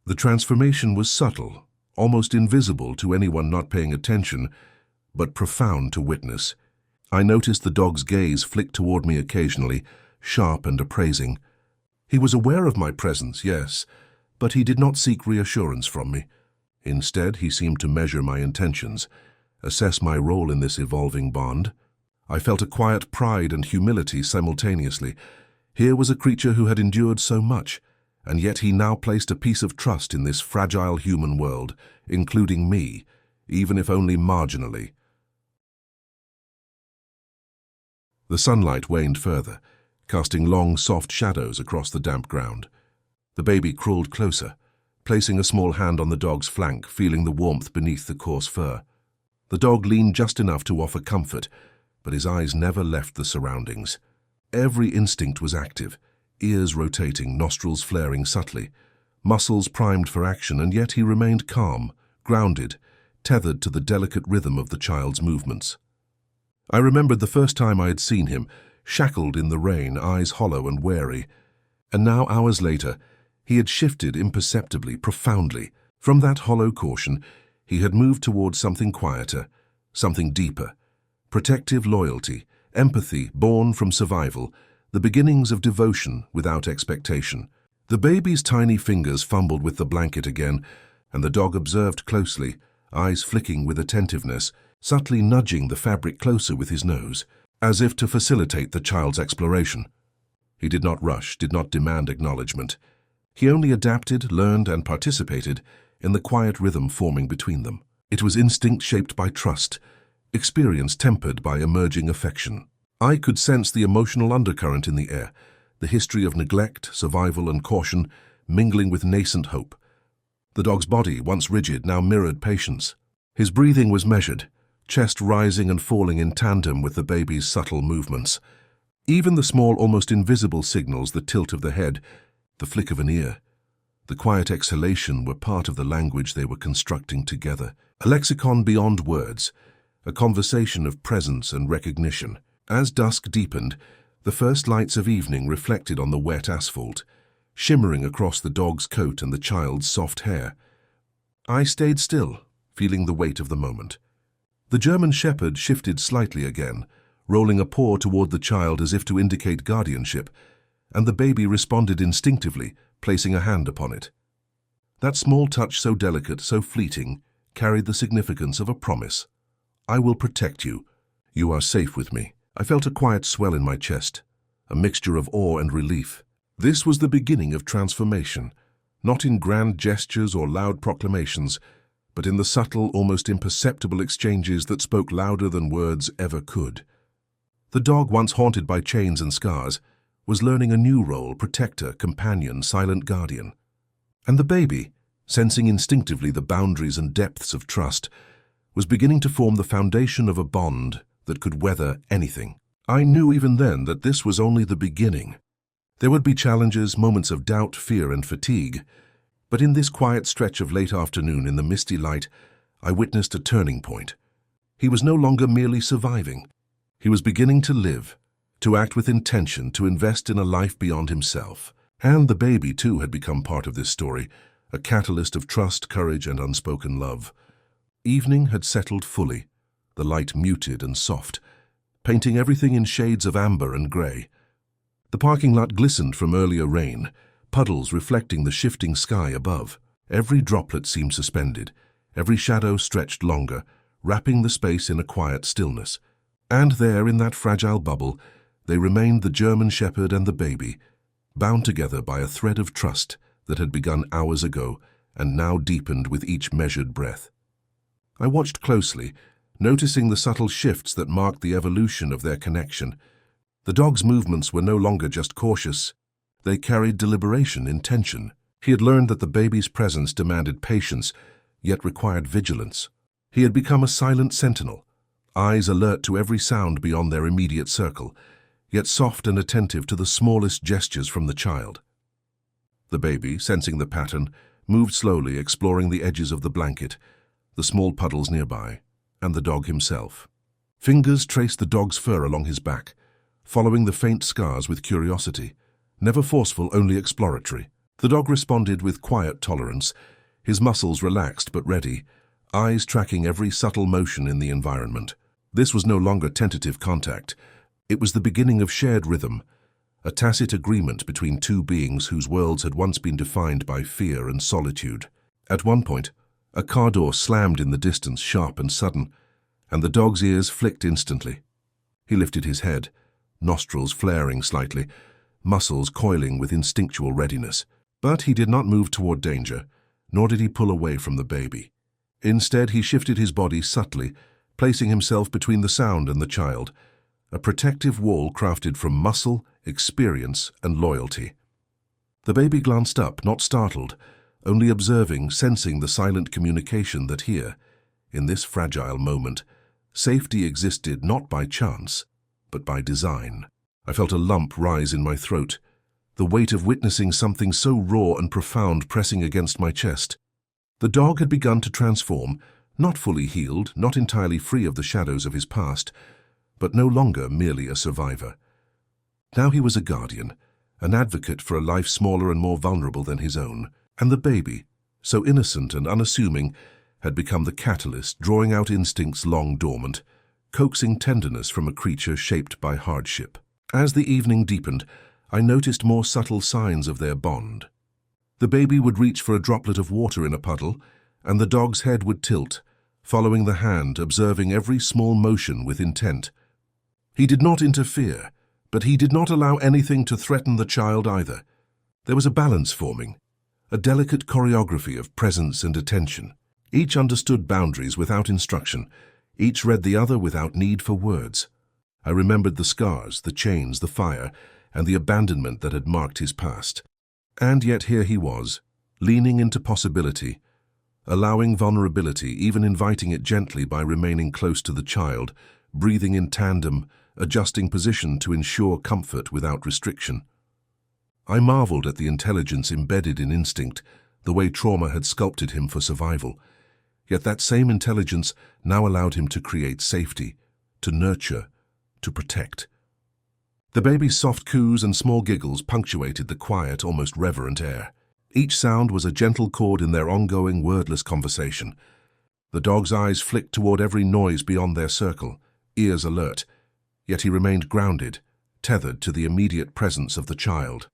The transformation was subtle, almost invisible to anyone not paying attention, but profound to witness. I noticed the dog's gaze flick toward me occasionally, sharp and appraising. He was aware of my presence, yes, but he did not seek reassurance from me. Instead, he seemed to measure my intentions, assess my role in this evolving bond. I felt a quiet pride and humility simultaneously. Here was a creature who had endured so much, and yet he now placed a piece of trust in this fragile human world, including me, even if only marginally. The sunlight waned further, casting long, soft shadows across the damp ground. The baby crawled closer, placing a small hand on the dog's flank, feeling the warmth beneath the coarse fur. The dog leaned just enough to offer comfort, but his eyes never left the surroundings. Every instinct was active, ears rotating, nostrils flaring subtly, muscles primed for action, and yet he remained calm, grounded, tethered to the delicate rhythm of the child's movements. I remembered the first time I had seen him, shackled in the rain, eyes hollow and wary. And now, hours later, he had shifted imperceptibly, profoundly. From that hollow caution, he had moved towards something quieter, something deeper. Protective loyalty, empathy born from survival, the beginnings of devotion without expectation. The baby's tiny fingers fumbled with the blanket again, and the dog observed closely, eyes flicking with attentiveness, subtly nudging the fabric closer with his nose, as if to facilitate the child's exploration. He did not rush, did not demand acknowledgement. He only adapted, learned, and participated in the quiet rhythm forming between them. It was instinct shaped by trust, experience tempered by emerging affection. I could sense the emotional undercurrent in the air, the history of neglect, survival, and caution mingling with nascent hope. The dog's body, once rigid, now mirrored patience. His breathing was measured, chest rising and falling in tandem with the baby's subtle movements. Even the small, almost invisible signals, the tilt of the head, the flick of an ear, the quiet exhalation were part of the language they were constructing together. A lexicon beyond words, a conversation of presence and recognition. As dusk deepened, the first lights of evening reflected on the wet asphalt, shimmering across the dog's coat and the child's soft hair. I stayed still, feeling the weight of the moment. The German shepherd shifted slightly again, rolling a paw toward the child as if to indicate guardianship, and the baby responded instinctively, placing a hand upon it. That small touch, so delicate, so fleeting, carried the significance of a promise. I will protect you. You are safe with me. I felt a quiet swell in my chest, a mixture of awe and relief. This was the beginning of transformation, not in grand gestures or loud proclamations, but in the subtle, almost imperceptible exchanges that spoke louder than words ever could. The dog, once haunted by chains and scars, was learning a new role: protector, companion, silent guardian. And the baby, sensing instinctively the boundaries and depths of trust, was beginning to form the foundation of a bond that could weather anything. I knew even then that this was only the beginning. There would be challenges, moments of doubt, fear, and fatigue. But in this quiet stretch of late afternoon in the misty light, I witnessed a turning point. He was no longer merely surviving. He was beginning to live, to act with intention, to invest in a life beyond himself. And the baby, too, had become part of this story, a catalyst of trust, courage, and unspoken love. Evening had settled fully, the light muted and soft, painting everything in shades of amber and grey. The parking lot glistened from earlier rain, puddles reflecting the shifting sky above. Every droplet seemed suspended, every shadow stretched longer, wrapping the space in a quiet stillness. And there, in that fragile bubble, they remained, the German shepherd and the baby, bound together by a thread of trust that had begun hours ago and now deepened with each measured breath. I watched closely, noticing the subtle shifts that marked the evolution of their connection. The dog's movements were no longer just cautious. They carried deliberation, intention. He had learned that the baby's presence demanded patience, yet required vigilance. He had become a silent sentinel, eyes alert to every sound beyond their immediate circle, yet soft and attentive to the smallest gestures from the child. The baby, sensing the pattern, moved slowly, exploring the edges of the blanket, the small puddles nearby, and the dog himself. Fingers traced the dog's fur along his back, following the faint scars with curiosity, never forceful, only exploratory. The dog responded with quiet tolerance, his muscles relaxed but ready, eyes tracking every subtle motion in the environment. This was no longer tentative contact. It was the beginning of shared rhythm, a tacit agreement between two beings whose worlds had once been defined by fear and solitude. At one point, a car door slammed in the distance, sharp and sudden, and the dog's ears flicked instantly. He lifted his head, nostrils flaring slightly, muscles coiling with instinctual readiness. But he did not move toward danger, nor did he pull away from the baby. Instead, he shifted his body subtly, placing himself between the sound and the child, a protective wall crafted from muscle, experience, and loyalty. The baby glanced up, not startled, only observing, sensing the silent communication that here, in this fragile moment, safety existed not by chance, but by design. I felt a lump rise in my throat, the weight of witnessing something so raw and profound pressing against my chest. The dog had begun to transform, not fully healed, not entirely free of the shadows of his past, but no longer merely a survivor. Now he was a guardian, an advocate for a life smaller and more vulnerable than his own. And the baby, so innocent and unassuming, had become the catalyst, drawing out instincts long dormant, coaxing tenderness from a creature shaped by hardship. As the evening deepened, I noticed more subtle signs of their bond. The baby would reach for a droplet of water in a puddle, and the dog's head would tilt, following the hand, observing every small motion with intent. He did not interfere, but he did not allow anything to threaten the child either. There was a balance forming, a delicate choreography of presence and attention. Each understood boundaries without instruction, each read the other without need for words. I remembered the scars, the chains, the fire, and the abandonment that had marked his past. And yet here he was, leaning into possibility, allowing vulnerability, even inviting it gently by remaining close to the child, breathing in tandem, adjusting position to ensure comfort without restriction. I marveled at the intelligence embedded in instinct, the way trauma had sculpted him for survival. Yet that same intelligence now allowed him to create safety, to nurture, to protect. The baby's soft coos and small giggles punctuated the quiet, almost reverent air. Each sound was a gentle chord in their ongoing, wordless conversation. The dog's eyes flicked toward every noise beyond their circle, ears alert, yet he remained grounded, tethered to the immediate presence of the child.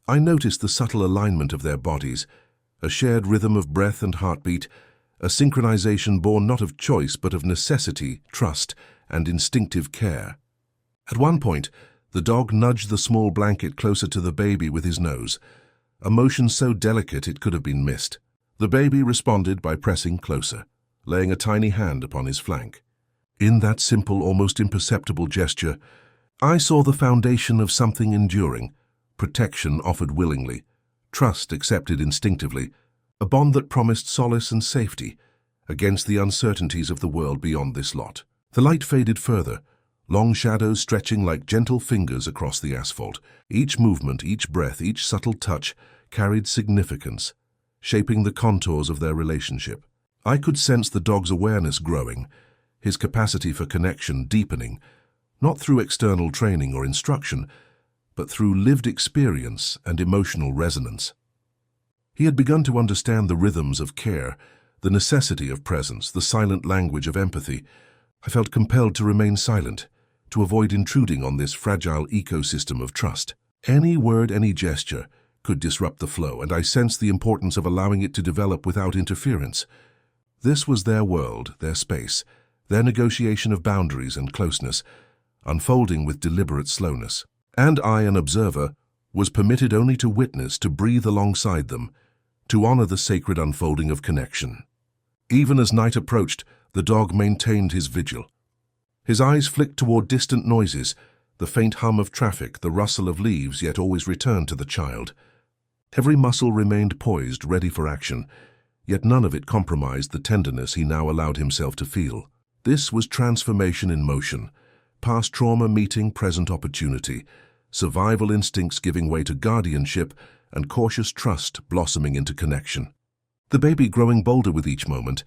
I noticed the subtle alignment of their bodies, a shared rhythm of breath and heartbeat, a synchronization born not of choice but of necessity, trust, and instinctive care. At one point, the dog nudged the small blanket closer to the baby with his nose, a motion so delicate it could have been missed. The baby responded by pressing closer, laying a tiny hand upon his flank. In that simple, almost imperceptible gesture, I saw the foundation of something enduring, protection offered willingly, trust accepted instinctively, a bond that promised solace and safety against the uncertainties of the world beyond this lot. The light faded further, long shadows stretching like gentle fingers across the asphalt. Each movement, each breath, each subtle touch carried significance, shaping the contours of their relationship. I could sense the dog's awareness growing, his capacity for connection deepening, not through external training or instruction, but through lived experience and emotional resonance. He had begun to understand the rhythms of care, the necessity of presence, the silent language of empathy. I felt compelled to remain silent, to avoid intruding on this fragile ecosystem of trust. Any word, any gesture could disrupt the flow, and I sensed the importance of allowing it to develop without interference. This was their world, their space, their negotiation of boundaries and closeness, unfolding with deliberate slowness. And I, an observer, was permitted only to witness, to breathe alongside them, to honor the sacred unfolding of connection. Even as night approached, the dog maintained his vigil. His eyes flicked toward distant noises, the faint hum of traffic, the rustle of leaves, yet always returned to the child. Every muscle remained poised, ready for action, yet none of it compromised the tenderness he now allowed himself to feel. This was transformation in motion, past trauma meeting present opportunity, survival instincts giving way to guardianship, and cautious trust blossoming into connection. The baby, growing bolder with each moment,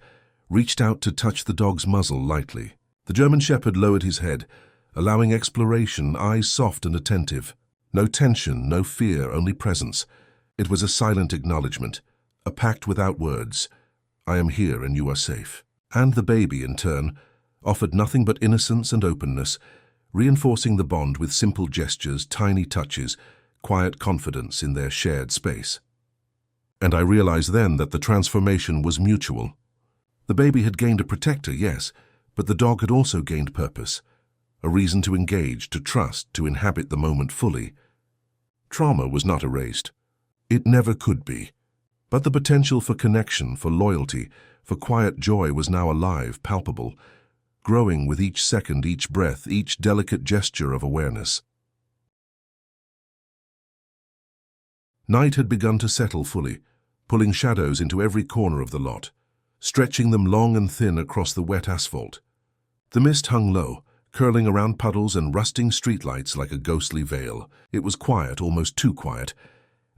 reached out to touch the dog's muzzle lightly. The German Shepherd lowered his head, allowing exploration, eyes soft and attentive. No tension, no fear, only presence. It was a silent acknowledgement, a pact without words. I am here and you are safe. And the baby, in turn, offered nothing but innocence and openness, reinforcing the bond with simple gestures, tiny touches, quiet confidence in their shared space. And I realized then that the transformation was mutual. The baby had gained a protector, yes, but the dog had also gained purpose, a reason to engage, to trust, to inhabit the moment fully. Trauma was not erased. It never could be. But the potential for connection, for loyalty, for quiet joy was now alive, palpable, growing with each second, each breath, each delicate gesture of awareness. Night had begun to settle fully, pulling shadows into every corner of the lot, stretching them long and thin across the wet asphalt. The mist hung low, curling around puddles and rusting streetlights like a ghostly veil. It was quiet, almost too quiet,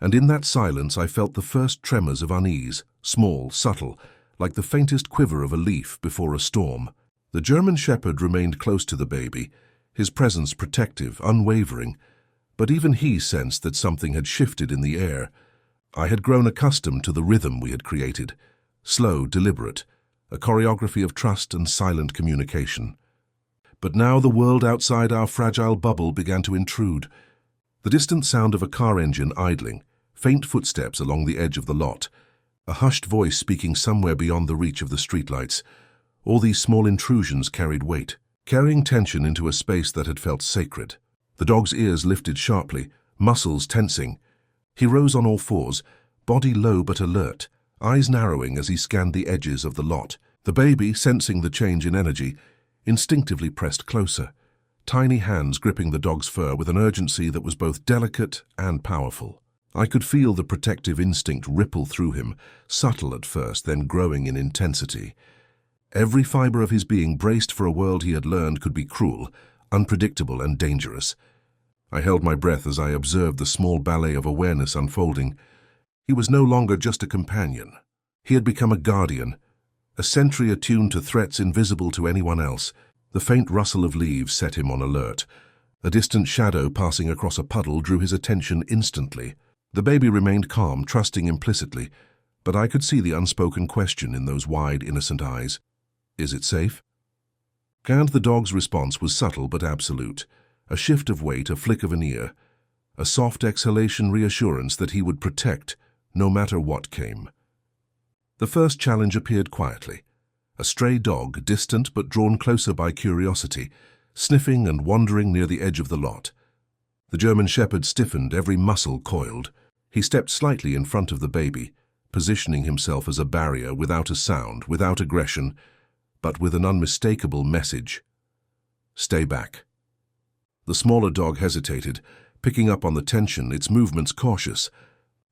and in that silence I felt the first tremors of unease, small, subtle, like the faintest quiver of a leaf before a storm. The German Shepherd remained close to the baby, his presence protective, unwavering, but even he sensed that something had shifted in the air. I had grown accustomed to the rhythm we had created, slow, deliberate, a choreography of trust and silent communication. But now the world outside our fragile bubble began to intrude. The distant sound of a car engine idling, faint footsteps along the edge of the lot, a hushed voice speaking somewhere beyond the reach of the streetlights. All these small intrusions carried weight, carrying tension into a space that had felt sacred. The dog's ears lifted sharply, muscles tensing. He rose on all fours, body low but alert, eyes narrowing as he scanned the edges of the lot. The baby, sensing the change in energy, instinctively pressed closer, tiny hands gripping the dog's fur with an urgency that was both delicate and powerful. I could feel the protective instinct ripple through him, subtle at first, then growing in intensity. Every fiber of his being braced for a world he had learned could be cruel, unpredictable, and dangerous. I held my breath as I observed the small ballet of awareness unfolding. He was no longer just a companion. He had become a guardian, a sentry attuned to threats invisible to anyone else. The faint rustle of leaves set him on alert. A distant shadow passing across a puddle drew his attention instantly. The baby remained calm, trusting implicitly, but I could see the unspoken question in those wide, innocent eyes. "Is it safe?" And the dog's response was subtle but absolute. A shift of weight, a flick of an ear, a soft exhalation, reassurance that he would protect, no matter what came. The first challenge appeared quietly. A stray dog, distant but drawn closer by curiosity, sniffing and wandering near the edge of the lot. The German Shepherd stiffened, every muscle coiled. He stepped slightly in front of the baby, positioning himself as a barrier, without a sound, without aggression, but with an unmistakable message. "Stay back." The smaller dog hesitated, picking up on the tension, its movements cautious.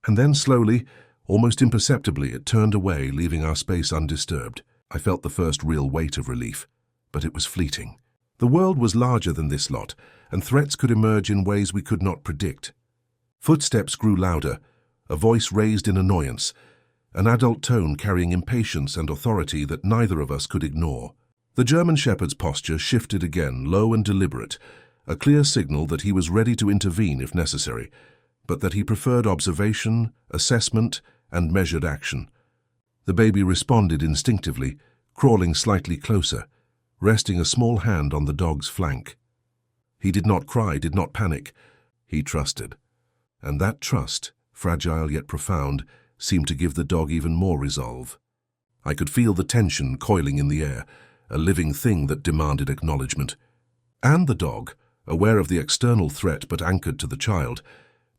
And then slowly, almost imperceptibly, it turned away, leaving our space undisturbed. I felt the first real weight of relief, but it was fleeting. The world was larger than this lot, and threats could emerge in ways we could not predict. Footsteps grew louder, a voice raised in annoyance, an adult tone carrying impatience and authority that neither of us could ignore. The German Shepherd's posture shifted again, low and deliberate, a clear signal that he was ready to intervene if necessary, but that he preferred observation, assessment, and measured action. The baby responded instinctively, crawling slightly closer, resting a small hand on the dog's flank. He did not cry, did not panic. He trusted. And that trust, fragile yet profound, seemed to give the dog even more resolve. I could feel the tension coiling in the air, a living thing that demanded acknowledgement. And the dog, aware of the external threat but anchored to the child,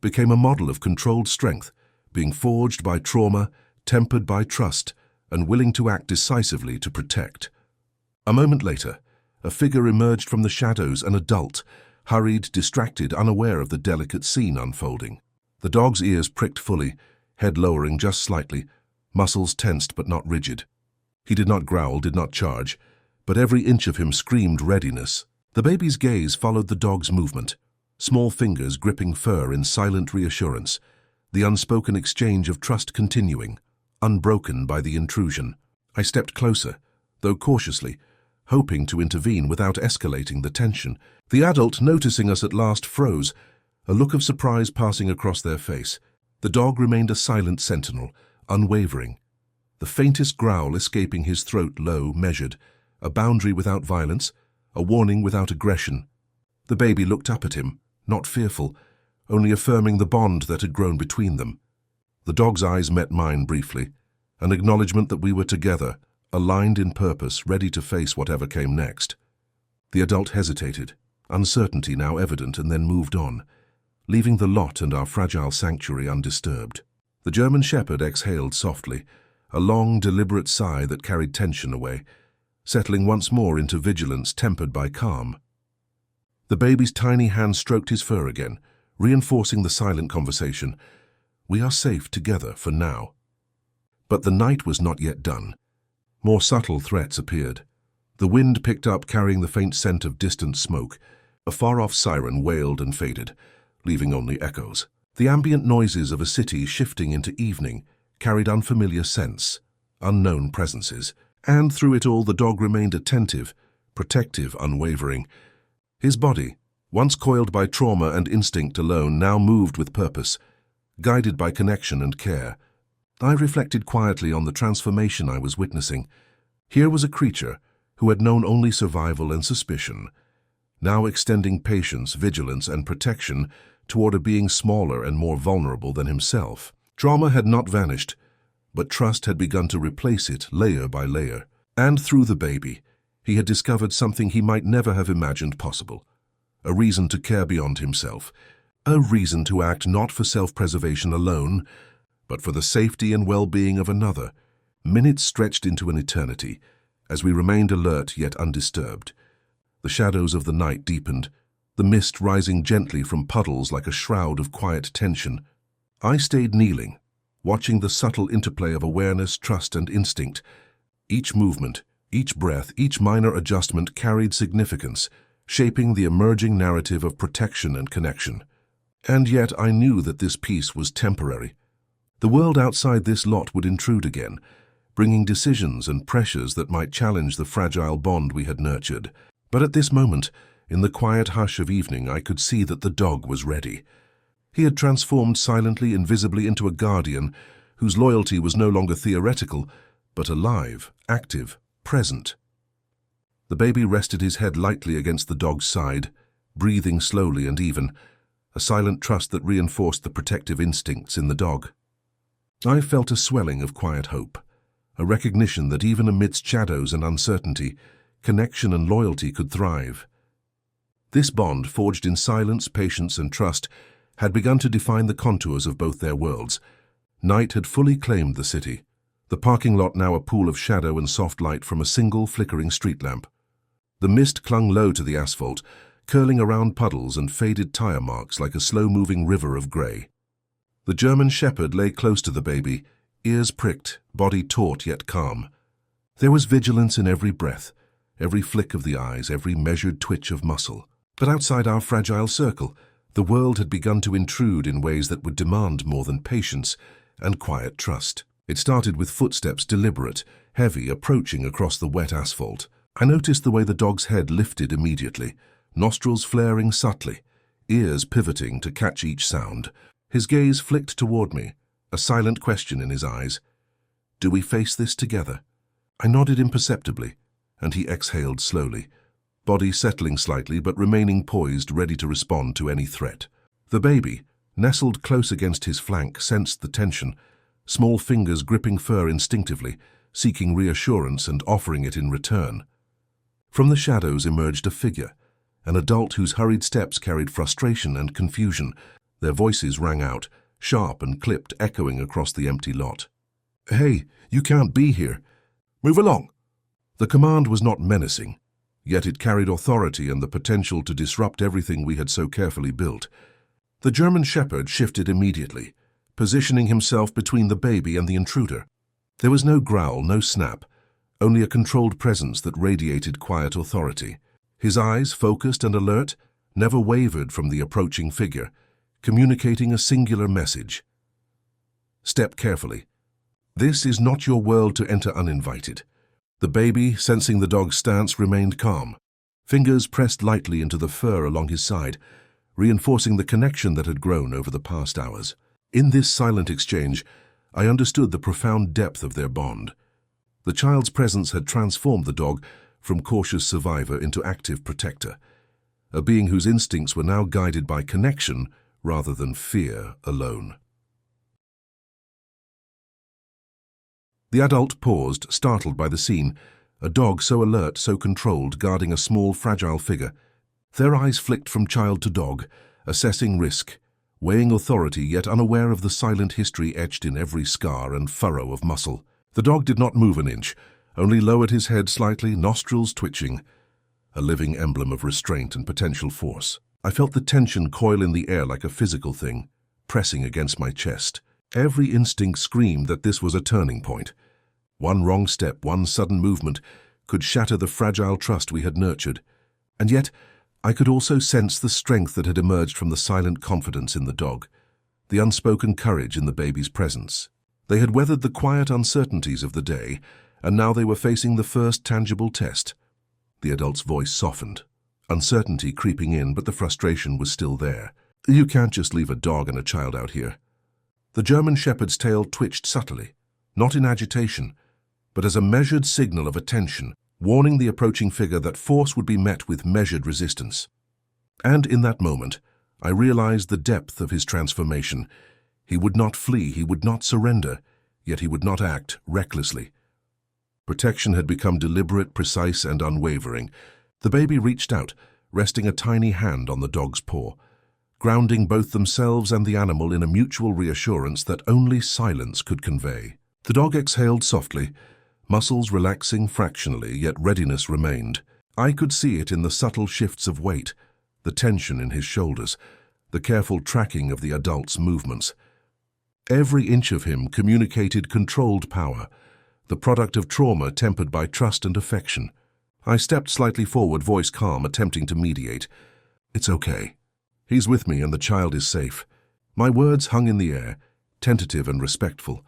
became a model of controlled strength, being forged by trauma, tempered by trust, and willing to act decisively to protect. A moment later, a figure emerged from the shadows, an adult, hurried, distracted, unaware of the delicate scene unfolding. The dog's ears pricked fully, head lowering just slightly, muscles tensed but not rigid. He did not growl, did not charge, but every inch of him screamed readiness. The baby's gaze followed the dog's movement, small fingers gripping fur in silent reassurance, the unspoken exchange of trust continuing, unbroken by the intrusion. I stepped closer, though cautiously, hoping to intervene without escalating the tension. The adult, noticing us at last, froze, a look of surprise passing across their face. The dog remained a silent sentinel, unwavering, the faintest growl escaping his throat, low, measured, a boundary without violence, a warning without aggression. The baby looked up at him, not fearful, only affirming the bond that had grown between them. The dog's eyes met mine briefly, an acknowledgement that we were together, aligned in purpose, ready to face whatever came next. The adult hesitated, uncertainty now evident, and then moved on, leaving the lot and our fragile sanctuary undisturbed. The German Shepherd exhaled softly, a long, deliberate sigh that carried tension away, settling once more into vigilance tempered by calm. The baby's tiny hand stroked his fur again, reinforcing the silent conversation. We are safe together for now. But the night was not yet done. More subtle threats appeared. The wind picked up, carrying the faint scent of distant smoke. A far-off siren wailed and faded, leaving only echoes. The ambient noises of a city shifting into evening carried unfamiliar scents, unknown presences. And through it all, the dog remained attentive, protective, unwavering. His body, once coiled by trauma and instinct alone, now moved with purpose, guided by connection and care. I reflected quietly on the transformation I was witnessing. Here was a creature who had known only survival and suspicion, now extending patience, vigilance, and protection toward a being smaller and more vulnerable than himself. Trauma had not vanished, but trust had begun to replace it layer by layer. And through the baby, he had discovered something he might never have imagined possible. A reason to care beyond himself. A reason to act not for self-preservation alone, but for the safety and well-being of another. Minutes stretched into an eternity, as we remained alert yet undisturbed. The shadows of the night deepened, the mist rising gently from puddles like a shroud of quiet tension. I stayed kneeling, watching the subtle interplay of awareness, trust, and instinct. Each movement, each breath, each minor adjustment carried significance, shaping the emerging narrative of protection and connection. And yet I knew that this peace was temporary. The world outside this lot would intrude again, bringing decisions and pressures that might challenge the fragile bond we had nurtured. But at this moment, in the quiet hush of evening, I could see that the dog was ready. He had transformed silently, invisibly into a guardian whose loyalty was no longer theoretical, but alive, active, present. The baby rested his head lightly against the dog's side, breathing slowly and even, a silent trust that reinforced the protective instincts in the dog. I felt a swelling of quiet hope, a recognition that even amidst shadows and uncertainty, connection and loyalty could thrive. This bond, forged in silence, patience, and trust, had begun to define the contours of both their worlds. Night had fully claimed the city, the parking lot now a pool of shadow and soft light from a single flickering street lamp. The mist clung low to the asphalt, curling around puddles and faded tire marks like a slow-moving river of grey. The German shepherd lay close to the baby, ears pricked, body taut yet calm. There was vigilance in every breath, every flick of the eyes, every measured twitch of muscle. But outside our fragile circle, the world had begun to intrude in ways that would demand more than patience and quiet trust. It started with footsteps, deliberate, heavy, approaching across the wet asphalt. I noticed the way the dog's head lifted immediately, nostrils flaring subtly, ears pivoting to catch each sound. His gaze flicked toward me, a silent question in his eyes. "Do we face this together?" I nodded imperceptibly, and he exhaled slowly, body settling slightly but remaining poised, ready to respond to any threat. The baby, nestled close against his flank, sensed the tension, small fingers gripping fur instinctively, seeking reassurance and offering it in return. From the shadows emerged a figure, an adult whose hurried steps carried frustration and confusion. Their voices rang out, sharp and clipped, echoing across the empty lot. "Hey, you can't be here. Move along." The command was not menacing, yet it carried authority and the potential to disrupt everything we had so carefully built. The German shepherd shifted immediately, positioning himself between the baby and the intruder. There was no growl, no snap, only a controlled presence that radiated quiet authority. His eyes, focused and alert, never wavered from the approaching figure, communicating a singular message. "Step carefully. This is not your world to enter uninvited." The baby, sensing the dog's stance, remained calm. Fingers pressed lightly into the fur along his side, reinforcing the connection that had grown over the past hours. In this silent exchange, I understood the profound depth of their bond. The child's presence had transformed the dog from cautious survivor into active protector, a being whose instincts were now guided by connection rather than fear alone. The adult paused, startled by the scene, a dog so alert, so controlled, guarding a small, fragile figure. Their eyes flicked from child to dog, assessing risk, weighing authority, yet unaware of the silent history etched in every scar and furrow of muscle. The dog did not move an inch, only lowered his head slightly, nostrils twitching, a living emblem of restraint and potential force. I felt the tension coil in the air like a physical thing, pressing against my chest. Every instinct screamed that this was a turning point. One wrong step, one sudden movement, could shatter the fragile trust we had nurtured. And yet, I could also sense the strength that had emerged from the silent confidence in the dog, the unspoken courage in the baby's presence. They had weathered the quiet uncertainties of the day, and now they were facing the first tangible test. The adult's voice softened, uncertainty creeping in, but the frustration was still there. "You can't just leave a dog and a child out here." The German shepherd's tail twitched subtly, not in agitation, but as a measured signal of attention, warning the approaching figure that force would be met with measured resistance. And in that moment, I realized the depth of his transformation. He would not flee, he would not surrender, yet he would not act recklessly. Protection had become deliberate, precise, and unwavering. The baby reached out, resting a tiny hand on the dog's paw, grounding both themselves and the animal in a mutual reassurance that only silence could convey. The dog exhaled softly, muscles relaxing fractionally, yet readiness remained. I could see it in the subtle shifts of weight, the tension in his shoulders, the careful tracking of the adult's movements. Every inch of him communicated controlled power, the product of trauma tempered by trust and affection. I stepped slightly forward, voice calm, attempting to mediate. "It's okay. He's with me and the child is safe." My words hung in the air, tentative and respectful,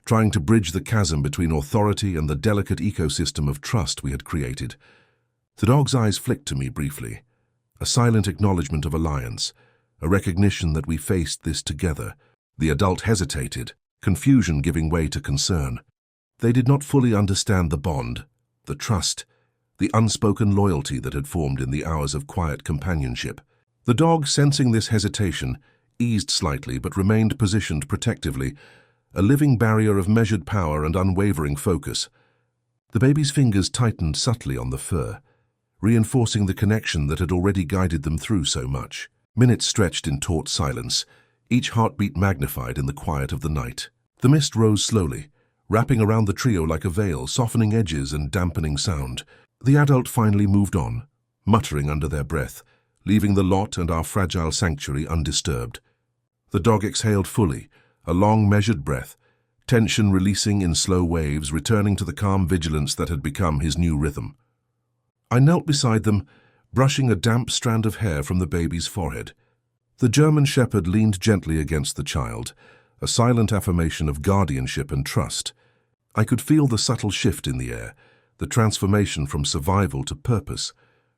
trying to bridge the chasm between authority and the delicate ecosystem of trust we had created. The dog's eyes flicked to me briefly, a silent acknowledgement of alliance, a recognition that we faced this together. The adult hesitated, confusion giving way to concern. They did not fully understand the bond, the trust, the unspoken loyalty that had formed in the hours of quiet companionship. The dog, sensing this hesitation, eased slightly but remained positioned protectively, a living barrier of measured power and unwavering focus. The baby's fingers tightened subtly on the fur, reinforcing the connection that had already guided them through so much. Minutes stretched in taut silence, each heartbeat magnified in the quiet of the night. The mist rose slowly, wrapping around the trio like a veil, softening edges and dampening sound. The adult finally moved on, muttering under their breath, leaving the lot and our fragile sanctuary undisturbed. The dog exhaled fully, a long measured breath, tension releasing in slow waves, returning to the calm vigilance that had become his new rhythm. I knelt beside them, brushing a damp strand of hair from the baby's forehead. The German shepherd leaned gently against the child, a silent affirmation of guardianship and trust. I could feel the subtle shift in the air, the transformation from survival to purpose,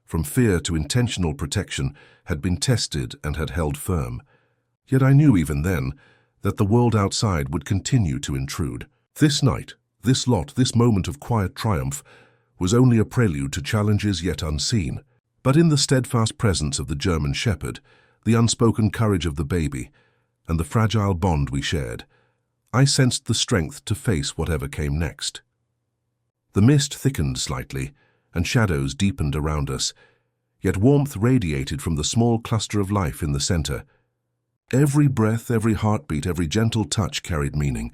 from fear to intentional protection, had been tested and had held firm. Yet I knew even then that the world outside would continue to intrude. This night, this lot, this moment of quiet triumph was only a prelude to challenges yet unseen. But in the steadfast presence of the German shepherd, the unspoken courage of the baby, and the fragile bond we shared, I sensed the strength to face whatever came next. The mist thickened slightly, and shadows deepened around us, yet warmth radiated from the small cluster of life in the center. Every breath, every heartbeat, every gentle touch carried meaning.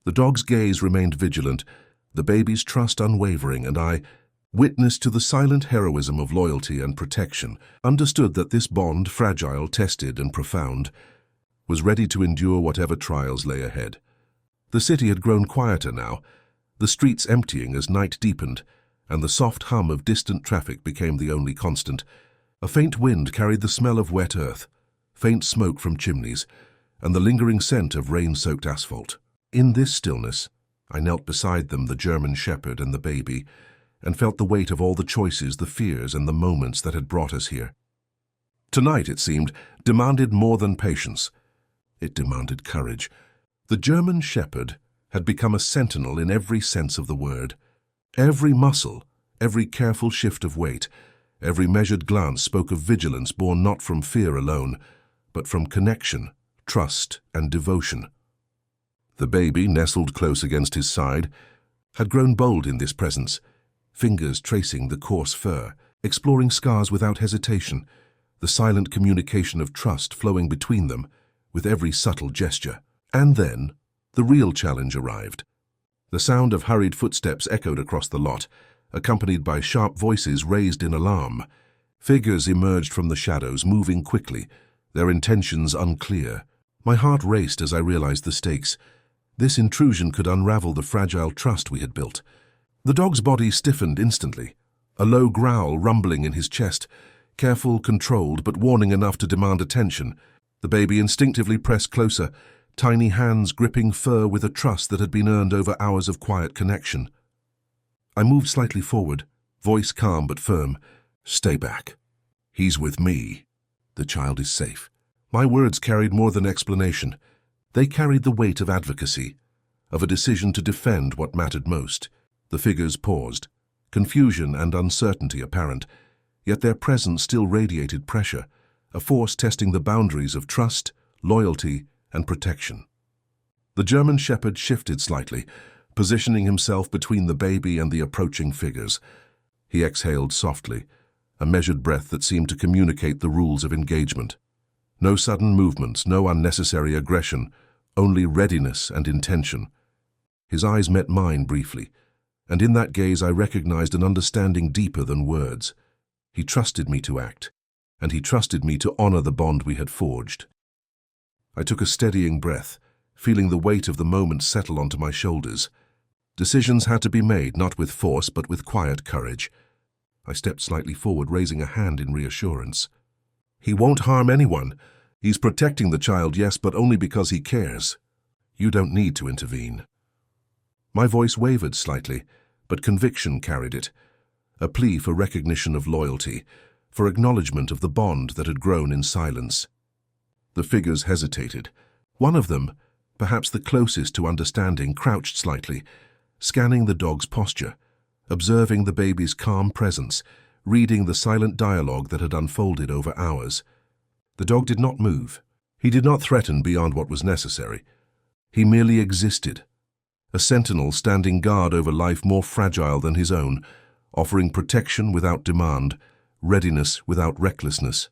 The dog's gaze remained vigilant, the baby's trust unwavering, and I, witness to the silent heroism of loyalty and protection, understood that this bond, fragile, tested, and profound, was ready to endure whatever trials lay ahead. The city had grown quieter now, the streets emptying as night deepened, and the soft hum of distant traffic became the only constant. A faint wind carried the smell of wet earth, faint smoke from chimneys, and the lingering scent of rain-soaked asphalt. In this stillness, I knelt beside them, the German shepherd and the baby, and felt the weight of all the choices, the fears, and the moments that had brought us here. Tonight, it seemed, demanded more than patience. It demanded courage. The German shepherd had become a sentinel in every sense of the word. Every muscle, every careful shift of weight, every measured glance spoke of vigilance born not from fear alone, but from connection, trust, and devotion. The baby, nestled close against his side, had grown bold in this presence, fingers tracing the coarse fur, exploring scars without hesitation, the silent communication of trust flowing between them with every subtle gesture. And then, the real challenge arrived. The sound of hurried footsteps echoed across the lot, accompanied by sharp voices raised in alarm. Figures emerged from the shadows, moving quickly, their intentions unclear. My heart raced as I realized the stakes. This intrusion could unravel the fragile trust we had built. The dog's body stiffened instantly, a low growl rumbling in his chest, careful, controlled, but warning enough to demand attention. The baby instinctively pressed closer, tiny hands gripping fur with a trust that had been earned over hours of quiet connection. I moved slightly forward, voice calm but firm. "Stay back. He's with me. The child is safe." My words carried more than explanation. They carried the weight of advocacy, of a decision to defend what mattered most. The figures paused, confusion and uncertainty apparent, yet their presence still radiated pressure, a force testing the boundaries of trust, loyalty, and protection. The German shepherd shifted slightly, positioning himself between the baby and the approaching figures. He exhaled softly, a measured breath that seemed to communicate the rules of engagement. No sudden movements, no unnecessary aggression, only readiness and intention. His eyes met mine briefly, And in that gaze I recognized an understanding deeper than words. He trusted me to act, and he trusted me to honor the bond we had forged. I took a steadying breath, feeling the weight of the moment settle onto my shoulders. Decisions had to be made, not with force, but with quiet courage. I stepped slightly forward, raising a hand in reassurance. He won't harm anyone. He's protecting the child, yes, but only because he cares. You don't need to intervene. My voice wavered slightly, but conviction carried it. A plea for recognition of loyalty, for acknowledgement of the bond that had grown in silence. The figures hesitated. One of them, perhaps the closest to understanding, crouched slightly, scanning the dog's posture, observing the baby's calm presence, reading the silent dialogue that had unfolded over hours. The dog did not move. He did not threaten beyond what was necessary. He merely existed, a sentinel standing guard over life more fragile than his own, offering protection without demand, readiness without recklessness.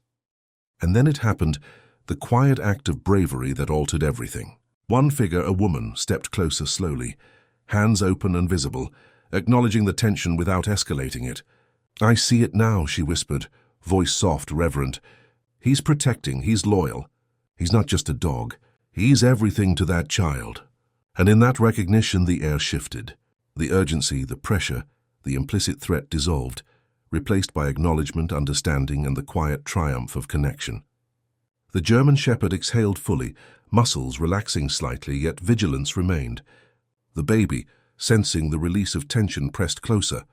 And then it happened, the quiet act of bravery that altered everything. One figure, a woman, stepped closer slowly, hands open and visible, acknowledging the tension without escalating it. "I see it now," she whispered, voice soft, reverent. "He's protecting, he's loyal. He's not just a dog. He's everything to that child." And in that recognition the air shifted. The urgency, the pressure, the implicit threat dissolved, replaced by acknowledgement, understanding, and the quiet triumph of connection. The German shepherd exhaled fully, muscles relaxing slightly, yet vigilance remained. The baby, sensing the release of tension, pressed closer,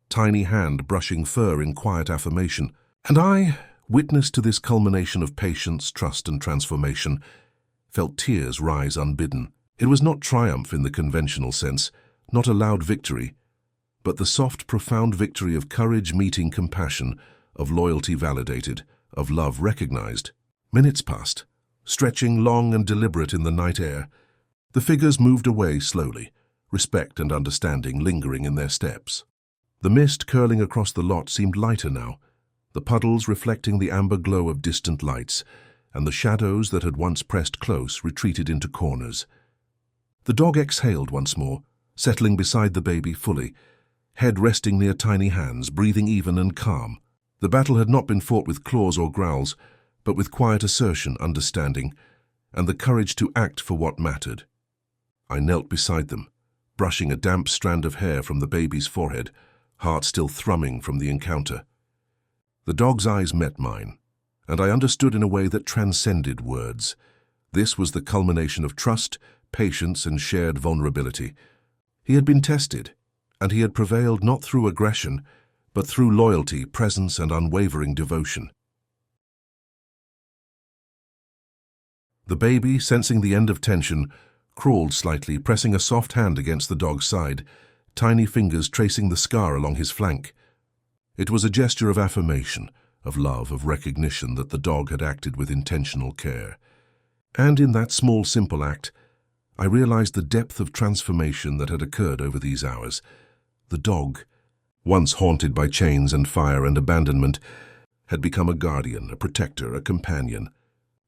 tiny hand brushing fur in quiet affirmation. And I, witness to this culmination of patience, trust, and transformation, felt tears rise unbidden. It was not triumph in the conventional sense, not a loud victory, but the soft, profound victory of courage meeting compassion, of loyalty validated, of love recognized. Minutes passed, stretching long and deliberate in the night air. The figures moved away slowly, respect and understanding lingering in their steps. The mist curling across the lot seemed lighter now, the puddles reflecting the amber glow of distant lights, and the shadows that had once pressed close retreated into corners. The dog exhaled once more, settling beside the baby fully, head resting near tiny hands, breathing even and calm. The battle had not been fought with claws or growls, but with quiet assertion, understanding, and the courage to act for what mattered. I knelt beside them, brushing a damp strand of hair from the baby's forehead, heart still thrumming from the encounter. The dog's eyes met mine, and I understood in a way that transcended words. This was the culmination of trust, patience, and shared vulnerability. He had been tested, and he had prevailed not through aggression, but through loyalty, presence, and unwavering devotion. The baby, sensing the end of tension, crawled slightly, pressing a soft hand against the dog's side, tiny fingers tracing the scar along his flank. It was a gesture of affirmation, of love, of recognition that the dog had acted with intentional care. And in that small, simple act, I realized the depth of transformation that had occurred over these hours. The dog, once haunted by chains and fire and abandonment, had become a guardian, a protector, a companion.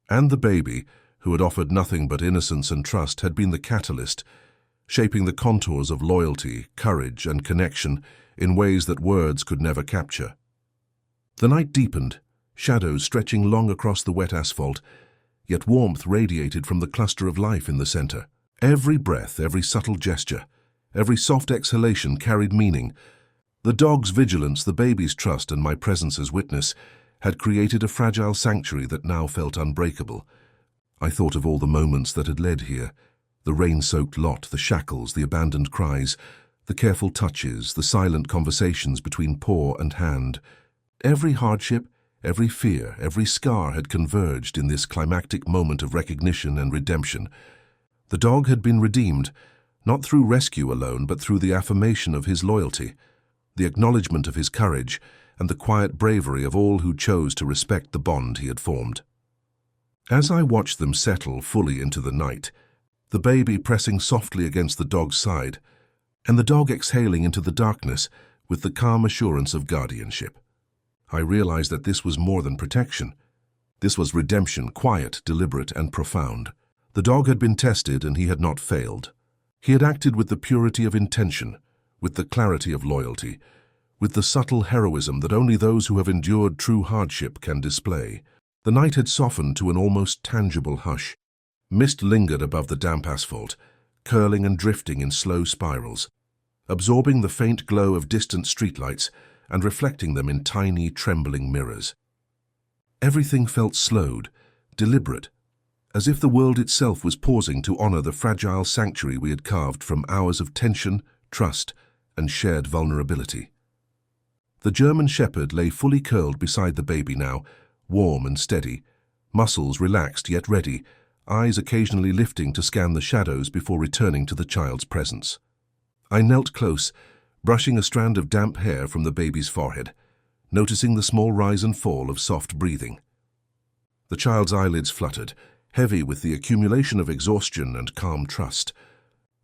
And the baby, who had offered nothing but innocence and trust, had been the catalyst, shaping the contours of loyalty, courage, and connection in ways that words could never capture. The night deepened, shadows stretching long across the wet asphalt, yet warmth radiated from the cluster of life in the center. Every breath, every subtle gesture, every soft exhalation carried meaning. The dog's vigilance, the baby's trust, and my presence as witness had created a fragile sanctuary that now felt unbreakable. I thought of all the moments that had led here, the rain-soaked lot, the shackles, the abandoned cries, the careful touches, the silent conversations between paw and hand. Every hardship, every fear, every scar had converged in this climactic moment of recognition and redemption. The dog had been redeemed, not through rescue alone, but through the affirmation of his loyalty, the acknowledgement of his courage, and the quiet bravery of all who chose to respect the bond he had formed. As I watched them settle fully into the night, the baby pressing softly against the dog's side, and the dog exhaling into the darkness with the calm assurance of guardianship, I realized that this was more than protection. This was redemption, quiet, deliberate, and profound. The dog had been tested, and he had not failed. He had acted with the purity of intention, with the clarity of loyalty, with the subtle heroism that only those who have endured true hardship can display. The night had softened to an almost tangible hush. Mist lingered above the damp asphalt, curling and drifting in slow spirals, absorbing the faint glow of distant streetlights and reflecting them in tiny, trembling mirrors. Everything felt slowed, deliberate, as if the world itself was pausing to honor the fragile sanctuary we had carved from hours of tension, trust, and shared vulnerability. The German shepherd lay fully curled beside the baby now, warm and steady, muscles relaxed yet ready, eyes occasionally lifting to scan the shadows before returning to the child's presence. I knelt close, brushing a strand of damp hair from the baby's forehead, noticing the small rise and fall of soft breathing. The child's eyelids fluttered, heavy with the accumulation of exhaustion and calm trust.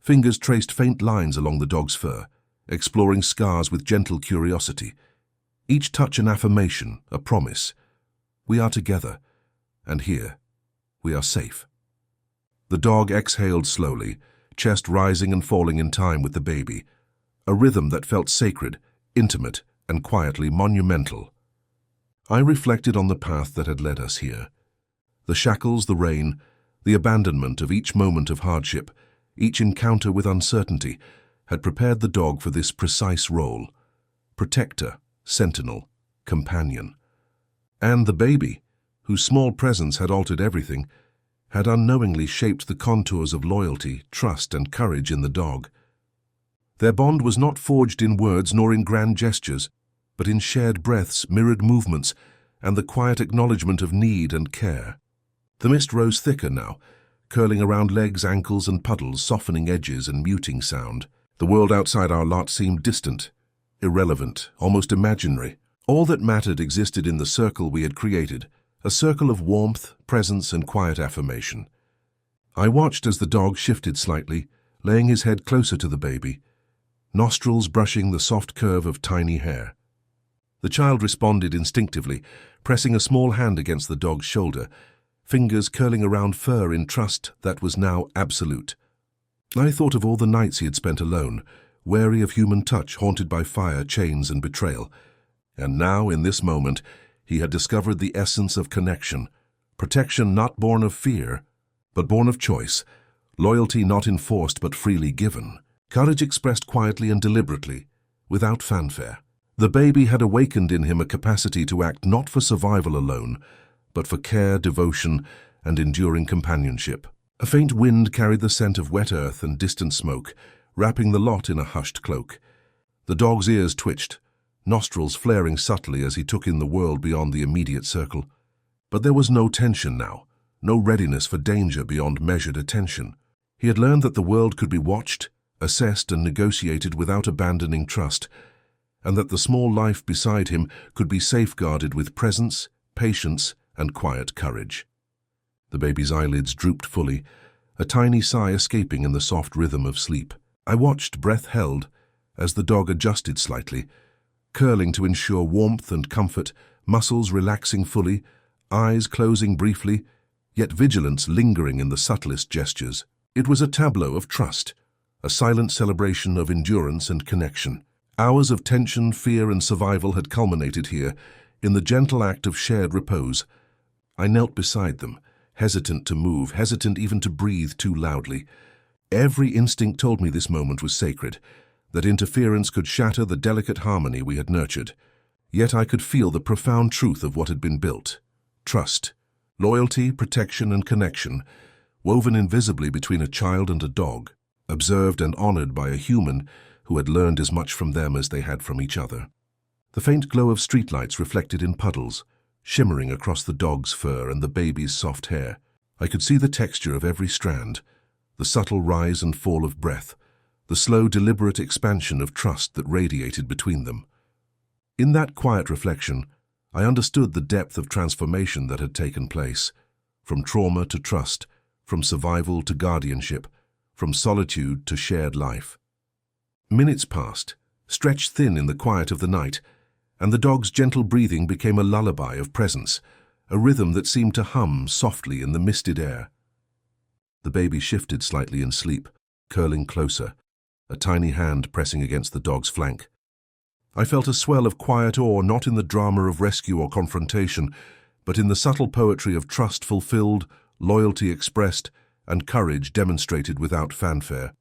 Fingers traced faint lines along the dog's fur, exploring scars with gentle curiosity. Each touch an affirmation, a promise. We are together, and here, we are safe. The dog exhaled slowly, chest rising and falling in time with the baby, a rhythm that felt sacred, intimate, and quietly monumental. I reflected on the path that had led us here. The shackles, the rain, the abandonment of each moment of hardship, each encounter with uncertainty, had prepared the dog for this precise role: protector, sentinel, companion. And the baby, whose small presence had altered everything, had unknowingly shaped the contours of loyalty, trust, and courage in the dog. Their bond was not forged in words nor in grand gestures, but in shared breaths, mirrored movements, and the quiet acknowledgement of need and care. The mist rose thicker now, curling around legs, ankles, and puddles, softening edges and muting sound. The world outside our lot seemed distant, irrelevant, almost imaginary. All that mattered existed in the circle we had created, a circle of warmth, presence, and quiet affirmation. I watched as the dog shifted slightly, laying his head closer to the baby, nostrils brushing the soft curve of tiny hair. The child responded instinctively, pressing a small hand against the dog's shoulder, fingers curling around fur in trust that was now absolute. I thought of all the nights he had spent alone, wary of human touch, haunted by fire, chains, and betrayal. And now, in this moment, he had discovered the essence of connection, protection not born of fear, but born of choice, loyalty not enforced but freely given, courage expressed quietly and deliberately, without fanfare. The baby had awakened in him a capacity to act not for survival alone, but for care, devotion, and enduring companionship. A faint wind carried the scent of wet earth and distant smoke, wrapping the lot in a hushed cloak. The dog's ears twitched, nostrils flaring subtly as he took in the world beyond the immediate circle. But there was no tension now, no readiness for danger beyond measured attention. He had learned that the world could be watched, assessed, and negotiated without abandoning trust, and that the small life beside him could be safeguarded with presence, patience, and quiet courage. The baby's eyelids drooped fully, a tiny sigh escaping in the soft rhythm of sleep. I watched, breath held, as the dog adjusted slightly, curling to ensure warmth and comfort, muscles relaxing fully, eyes closing briefly, yet vigilance lingering in the subtlest gestures. It was a tableau of trust, a silent celebration of endurance and connection. Hours of tension, fear, and survival had culminated here, in the gentle act of shared repose. I knelt beside them, hesitant to move, hesitant even to breathe too loudly. Every instinct told me this moment was sacred, that interference could shatter the delicate harmony we had nurtured. Yet I could feel the profound truth of what had been built. Trust, loyalty, protection, and connection, woven invisibly between a child and a dog, observed and honored by a human who had learned as much from them as they had from each other. The faint glow of streetlights reflected in puddles, shimmering across the dog's fur and the baby's soft hair. I could see the texture of every strand, the subtle rise and fall of breath, the slow, deliberate expansion of trust that radiated between them. In that quiet reflection, I understood the depth of transformation that had taken place, from trauma to trust, from survival to guardianship, from solitude to shared life. Minutes passed, stretched thin in the quiet of the night, and the dog's gentle breathing became a lullaby of presence, a rhythm that seemed to hum softly in the misted air. The baby shifted slightly in sleep, curling closer, a tiny hand pressing against the dog's flank. I felt a swell of quiet awe, not in the drama of rescue or confrontation, but in the subtle poetry of trust fulfilled, loyalty expressed, and courage demonstrated without fanfare.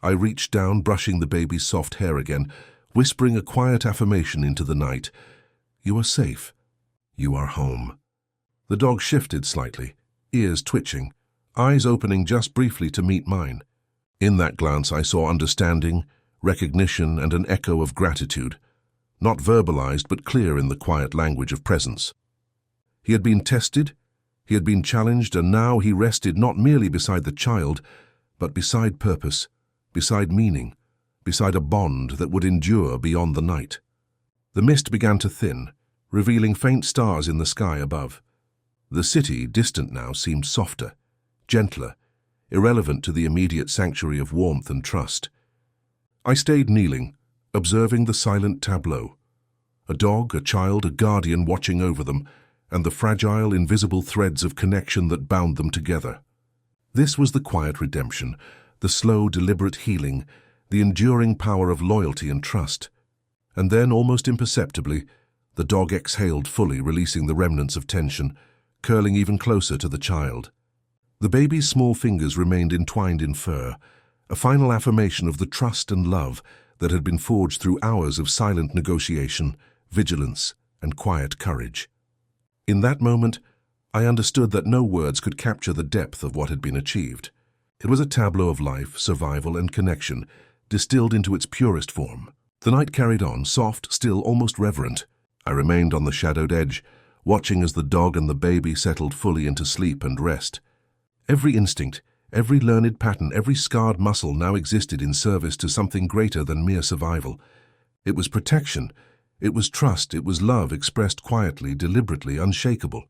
I reached down, brushing the baby's soft hair again, whispering a quiet affirmation into the night. "You are safe. You are home." The dog shifted slightly, ears twitching, eyes opening just briefly to meet mine. In that glance I saw understanding, recognition, and an echo of gratitude, not verbalized but clear in the quiet language of presence. He had been tested, he had been challenged, and now he rested not merely beside the child, but beside purpose, beside meaning, beside a bond that would endure beyond the night. The mist began to thin, revealing faint stars in the sky above. The city, distant now, seemed softer, gentler, irrelevant to the immediate sanctuary of warmth and trust. I stayed kneeling, observing the silent tableau. A dog, a child, a guardian watching over them, and the fragile, invisible threads of connection that bound them together. This was the quiet redemption, the slow, deliberate healing, the enduring power of loyalty and trust. And then, almost imperceptibly, the dog exhaled fully, releasing the remnants of tension, curling even closer to the child. The baby's small fingers remained entwined in fur, a final affirmation of the trust and love that had been forged through hours of silent negotiation, vigilance, and quiet courage. In that moment, I understood that no words could capture the depth of what had been achieved. It was a tableau of life, survival, and connection, distilled into its purest form. The night carried on, soft, still, almost reverent. I remained on the shadowed edge, watching as the dog and the baby settled fully into sleep and rest. Every instinct, every learned pattern, every scarred muscle now existed in service to something greater than mere survival. It was protection, it was trust, it was love expressed quietly, deliberately, unshakable.